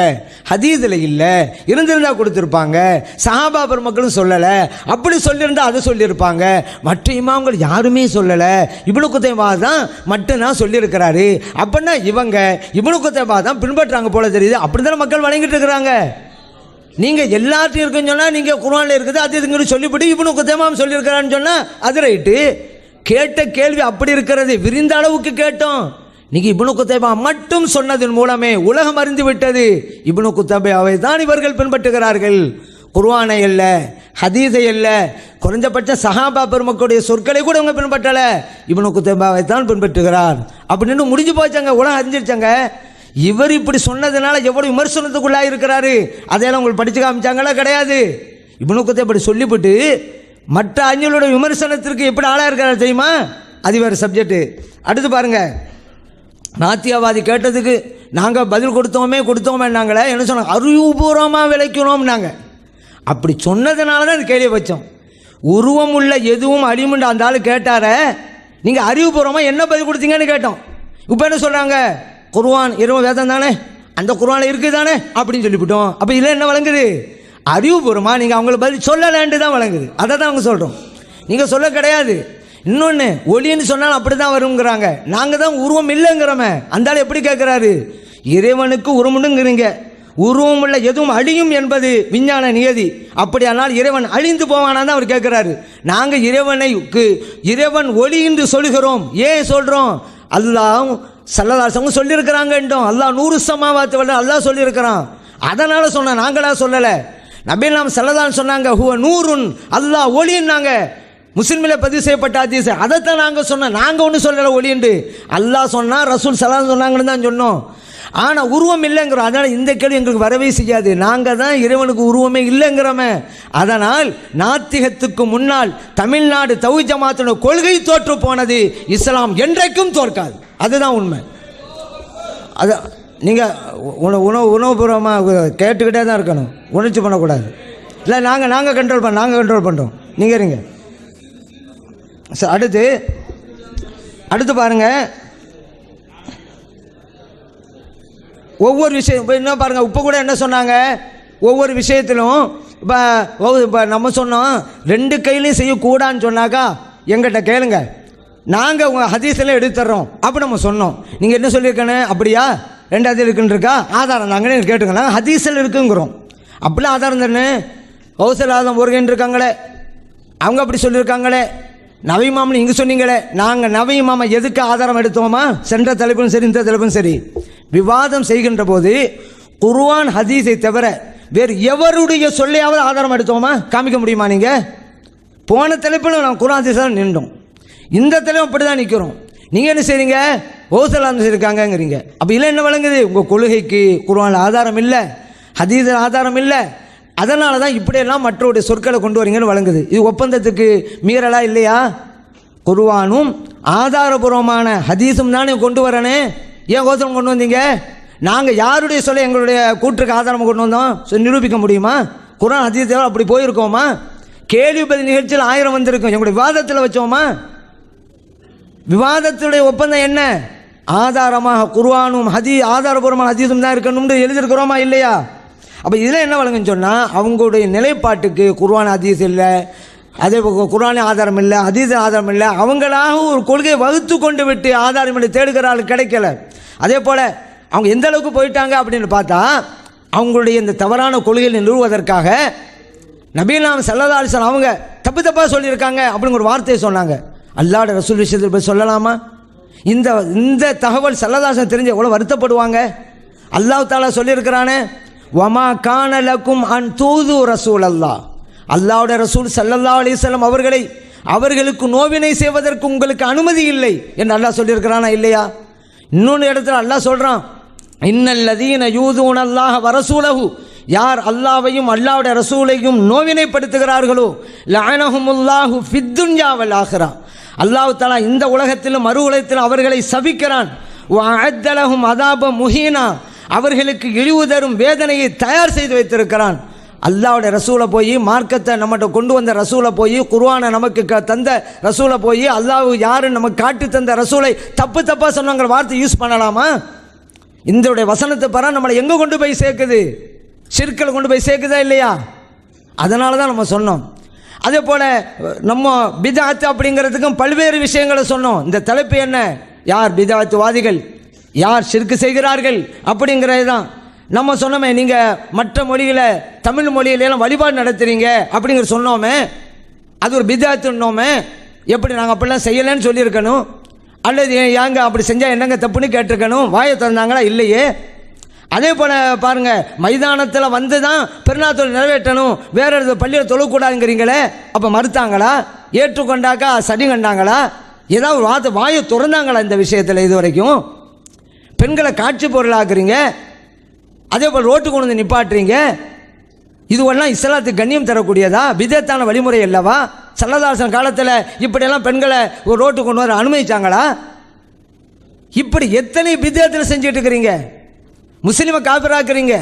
Speaker 2: ஹதீஸில் இல்லை, இருந்திருந்தால் கொடுத்துருப்பாங்க. சஹாபா பெருமக்களும் சொல்லலை, அப்படி சொல்லியிருந்தால் அதை சொல்லியிருப்பாங்க. மற்ற இமாம்கள் யாருமே சொல்லலை, இப்னு குதைமா தான் மட்டும்தான் சொல்லியிருக்கிறாரு. அப்படின்னா இவங்க இப்னு குதைமா தான் பின்பற்றாங்க போல தெரியுது. அப்படி தானே மக்கள் வழங்கிட்டு இருக்கிறாங்க. நீங்கள் எல்லாத்தையும் இருக்குன்னு சொன்னால் நீங்கள் குர்ஆனில் இருக்குது அது இதுங்கன்னு சொல்லிவிட்டு இப்னு குதைமா சொல்லியிருக்கிறான்னு சொன்னால் அது ரைட்டு. கேட்ட கேள்வி அப்படி இருக்கிறது, விரிந்த அளவுக்கு கேட்டோம். நீங்கள் இப்னு குதைமா மட்டும் சொன்னதன் மூலமே உலகம் அறிந்து விட்டது. இப்னு குதைமாவை தான் இவர்கள் பின்பற்றுகிறார்கள். குர்ஆனை அல்ல, ஹதீஸை அல்ல, குறைஞ்சபட்ச சஹாபா பெருமக்களுடைய சொற்களை கூட அவங்க பின்பற்றலை, இப்னு குதைமாவை தான் பின்பற்றுகிறார் அப்படின்னு முடிஞ்சு போச்சாங்க, உலகம் அறிஞ்சிருச்சாங்க. இவர் இப்படி சொன்னதுனால எவ்வளவு விமர்சனத்துக்குள்ளாக இருக்கிறாரு, அதையெல்லாம் உங்களுக்கு படிச்சு காமிச்சாங்களா? கிடையாது. இப்னு குதைமா இப்படி சொல்லிவிட்டு மற்ற அறிஞர்களோட விமர்சனத்திற்கு எப்படி ஆளாக இருக்கிறார் தெரியுமா? அது வேறு சப்ஜெக்ட். அடுத்து பாருங்க, நாத்தியவாதி கேட்டதுக்கு நாங்கள் பதில் கொடுத்தோமேனாங்களே என்ன சொன்னாங்க? அறிவுபூர்வமாக விளைக்கிறோம்னாங்க. அப்படி சொன்னதுனால தான் இந்த கேள்வியை வச்சோம். உருவம் உள்ள எதுவும் அழிமுண்டு அந்த ஆள் கேட்டார, நீங்கள் அறிவுபூர்வமாக என்ன பதில் கொடுத்தீங்கன்னு கேட்டோம். இப்போ என்ன சொல்கிறாங்க? குர்ஆன் இரவு வேதம் தானே, அந்த குர்ஆனில் இருக்குது தானே அப்படின்னு சொல்லிவிட்டோம். அப்போ இதில் என்ன வழங்குது? அறிவுபூர்வமாக நீங்கள் அவங்கள பதில் சொல்லலேன்ட்டு தான் வழங்குது. அதை தான் அவங்க சொல்கிறோம், நீங்கள் சொல்ல கிடையாது. இன்னொன்று, ஒளின்னு சொன்னாலும் அப்படி தான் வருங்கிறாங்க. நாங்கள் தான் உருவம் இல்லைங்கிறோமே, அந்த ஆள் எப்படி கேட்குறாரு? இறைவனுக்கு உருவமுண்டுங்கிறீங்க, உருவம் உள்ள எதுவும் அழியும் என்பது விஞ்ஞான நியதி. அப்படியானால் இறைவன் அழிந்து போவானா தான் அவர் கேட்குறாரு. நாங்கள் இறைவன் ஒளி என்று சொல்கிறோம். ஏன் சொல்கிறோம்? அல்லாஹ் ஸல்லல்லாஹு அலைஹி வஸல்லம் சொல்லியிருக்கிறாங்க. அல்லாஹ் 100 சமாவாத்து வல்ல அல்லாஹ் சொல்லியிருக்கிறான். அதனால் சொன்ன, நாங்களா சொல்லலை. நபி நாம் ஸல்லல்லாஹு அலைஹி சொன்னாங்க, ஹுவ நூருன், அல்லாஹ் ஒளின்னாங்க. முஸ்லிமில் பதிவு செய்யப்பட்ட ஹதீஸ், அதைத்தான் நாங்கள் சொன்னோம். நாங்கள் ஒன்றும் சொல்லலை ஒளின்று. அல்லாஹ் சொன்னால் ரசூல் ஸல்லல்லாஹு அலைஹி சொன்னாங்கன்னு தான் சொன்னோம். ஆனால் உருவம் இல்லைங்கிறோம். அதனால் இந்த கேள்வி எங்களுக்கு வரவே செய்யாது. நாங்கள் தான் இறைவனுக்கு உருவமே இல்லைங்கிறோமே. அதனால் நாத்திகத்துக்கு முன்னால் தமிழ்நாடு தௌஹீத் ஜமாஅத்தின் கொள்கை தோற்று போனது, இஸ்லாம் என்றைக்கும் தோற்காது. அதுதான் உண்மை. அது நீங்கள் உணவுபூர்வமாக கேட்டுக்கிட்டே தான் இருக்கணும், உணர்ச்சி பண்ணக்கூடாது. இல்லை நாங்கள் கண்ட்ரோல் பண்ணுறோம், நீங்கள் இருங்க. சார் அடுத்து பாருங்கள், ஒவ்வொரு விஷயம் இப்போ என்ன பாருங்கள். இப்போ கூட என்ன சொன்னாங்க? ஒவ்வொரு விஷயத்திலும் இப்போ நம்ம சொன்னோம் 2 கையிலையும் செய்யக்கூடாதுன்னு சொன்னாக்கா எங்கிட்ட கேளுங்க, நாங்கள் உங்கள் ஹதீஸில் எடுத்துடுறோம் அப்படி நம்ம சொன்னோம். நீங்கள் என்ன சொல்லியிருக்கேன்னு? அப்படியா 2 ஹதீஸ் இருக்குன்னு ஆதாரம் தாங்கன்னு கேட்டுங்க. நாங்கள் ஹதீஸில் இருக்குங்கிறோம். அப்படிலாம் ஆதாரம் தானே. கௌசல் ஆதம் ஒருகன் இருக்காங்களே, அவங்க அப்படி சொல்லியிருக்காங்களே. நவீ மாமன் இங்கே சொன்னீங்களே, நாங்கள் நவீ மாமா எதுக்கு ஆதாரம் எடுத்தோமா? சென்ற தலைப்பும் சரி இந்த தலைப்பும் சரி விவாதம் செய்கின்ற போது குர்ஆன் ஹதீஸை தவிர வேறு எவருடைய சொல்லையாவது ஆதாரம் எடுத்தோமா? காமிக்க முடியுமா? நீங்கள் போன தலைப்பில் நான் குர்ஆன் ஹதீஸ் தான் நின்றோம், இந்த தலைவம் அப்படி தான் நிற்கிறோம். நீங்கள் என்ன செய்றீங்க? ஓசலாம் இருக்காங்கங்கிறீங்க. அப்போ இல்லை என்ன வழங்குது? உங்கள் கொள்கைக்கு குர்ஆனில் ஆதாரம் இல்லை, ஹதீஸில் ஆதாரம் இல்லை. அதனால தான் இப்படியெல்லாம் மற்றவருடைய சொற்களை கொண்டு வரீங்கன்னு வழங்குது. இது ஒப்பந்தத்துக்கு மீறலா இல்லையா? குர்ஆனும் ஆதாரபூர்வமான ஹதீஸும் தானே கொண்டு வரனே. ஏன் கோசலம் கொண்டு வந்தீங்க? நாங்கள் யாருடைய சொல்ல எங்களுடைய கூற்றுக்கு ஆதாரம் கொண்டு வந்தோம் நிரூபிக்க முடியுமா? குர்ஆன் ஹதீஸ் அப்படி போயிருக்கோமா? கேள்வி பதில் நிகழ்ச்சியில் 1000 வந்திருக்கும். எங்களுடைய விவாதத்தில் வச்சோமா? விவாதத்துடைய ஒப்பந்தம் என்ன? ஆதாரமாக குர்ஆனும் ஆதாரபூர்வமான ஹதீஸும் தான் இருக்கணும்னு எழுதியிருக்கிறோமா இல்லையா? அப்போ இதில் என்ன வழங்குன்னு சொன்னால், அவங்களுடைய நிலைப்பாட்டுக்கு குர்ஆன் ஹதீஸ் இல்லை, அதே குர்ஆனே ஆதாரம் இல்லை, ஹதீஸ் ஆதாரம் இல்லை. அவங்களாக ஒரு கொள்கையை வகுத்து கொண்டு விட்டு ஆதாரம் தேடுகிறாள் கிடைக்கல. அதே போல் அவங்க எந்த அளவுக்கு போயிட்டாங்க அப்படின்னு பார்த்தா, அவங்களுடைய இந்த தவறான கொள்கையை நிறுவுவதற்காக நபிலாம் ஸல்லல்லாஹு அலைஹி வஸல்லம் அவங்க தப்பாக சொல்லியிருக்காங்க அப்படிங்கிற ஒரு வார்த்தையை சொன்னாங்க. அல்லாஹ்வுடைய ரசூல் விஷயத்தில் போய் சொல்லலாமா? இந்த தகவல் ஸல்லல்லாஹு அலைஹி வஸல்லம் தெரிஞ்ச எவ்வளோ வருத்தப்படுவாங்க. அல்லாஹ் தஆலா சொல்லியிருக்கிறானே, வமா கான லக்கும் அன் தூது ரசூல் அல்லாஹ், அல்லாஹ்வுடைய ரசூல் ஸல்லல்லாஹு அலைஹி வஸல்லம் அவர்களுக்கு நோவினை செய்வதற்கு உங்களுக்கு அனுமதி இல்லை என்று அல்லாஹ் சொல்லியிருக்கிறானா இல்லையா? இன்னொன்று இடத்துல அல்லாஹ் சொல்கிறான், இன்னல்லதீன யூதுன அல்லாஹ வரசூலஹு, யார் அல்லாஹ்வையும் அல்லாஹ்வுடைய ரசூலையும் நோவினைப்படுத்துகிறார்களோ லஅனஹுமுல்லாஹு ஃபித்துன்யா வல் ஆখিরা, அல்லாஹ் தஆலா இந்த உலகத்திலும் மறு உலகத்திலும் அவர்களை சபிக்கிறான். வஅஅத்த லஹும் அஸாப முஹீனா, அவர்களுக்கு இழிவு தரும் வேதனையை தயார் செய்து வைத்திருக்கிறான். அல்லாஹ்வுடைய ரசூலை போய், மார்க்கத்தை நம்மகிட்ட கொண்டு வந்த ரசூலை போய், குர்ஆனை நமக்கு தந்த ரசூலை போய், அல்லாஹ் யாருன்னு நமக்கு காட்டி தந்த ரசூலை தப்பாக சொன்னவங்க வார்த்தை யூஸ் பண்ணலாமா? இந்த வசனத்தை பாரு நம்மளை எங்கே கொண்டு போய் சேர்க்குது? ஷிர்கில் கொண்டு போய் சேர்க்குதா இல்லையா? அதனால தான் நம்ம சொன்னோம். அதே போல் நம்ம பிதாத் அப்படிங்கிறதுக்கும் பல்வேறு விஷயங்களை சொன்னோம். இந்த தலைப்பு என்ன? யார் பிதாத்வாதிகள், யார் ஷிர்க் செய்கிறார்கள் அப்படிங்கிறது தான். நம்ம சொன்னோமே, நீங்கள் மற்ற மொழியில் தமிழ் மொழியிலெல்லாம் வழிபாடு நடத்துகிறீங்க அப்படிங்கிற சொன்னோமே, அது ஒரு பிதாத்துன்னோமே. எப்படி நாங்கள் அப்படிலாம் செய்யலைன்னு சொல்லியிருக்கணும், அல்லது ஏங்க அப்படி செஞ்சால் என்னங்க தப்புன்னு கேட்டிருக்கணும். வாயை திறந்தாங்களா? இல்லையே. அதே போல் பாருங்கள், மைதானத்தில் வந்து தான் பெருநாள் நிறைவேற்றணும், வேற எது பள்ளியில் தொழக்கூடாதுங்கிறீங்களே, அப்போ மறுத்தாங்களா? ஏற்றுக்கொண்டாக்கா சரி கண்டாங்களா? ஏதாவது வார்த்தை வாயை திறந்தாங்களா இந்த விஷயத்தில்? இது வரைக்கும் பெண்களை காட்சி பொருளாக்குறீங்க, அதே போல் ரோட்டு கொண்டு வந்து நிப்பாட்டுறீங்க. இதுவெல்லாம் இஸ்லாத்துக்கு கண்ணியம் தரக்கூடியதா? விதத்தான வழிமுறை அல்லவா? சல்லல்லாஹு காலத்தில் இப்படியெல்லாம் பெண்களை ஒரு ரோட்டு கொண்டு வர அனுமதிச்சாங்களா? இப்படி எத்தனை பிதத்தில் செஞ்சுட்டு இருக்கிறீங்க. முஸ்லீமை காபிராக்குறீங்க.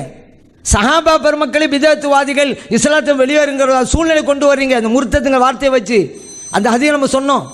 Speaker 2: சஹாபா பெருமக்களே பிதத்துவாதிகள், இஸ்லாத்தை வெளியேறுங்கிற சூழ்நிலை கொண்டு வர்றீங்க. அந்த முர்த்தத்துங்க வார்த்தையை வச்சு அந்த ஹதீஸ் நம்ம சொன்னோம்.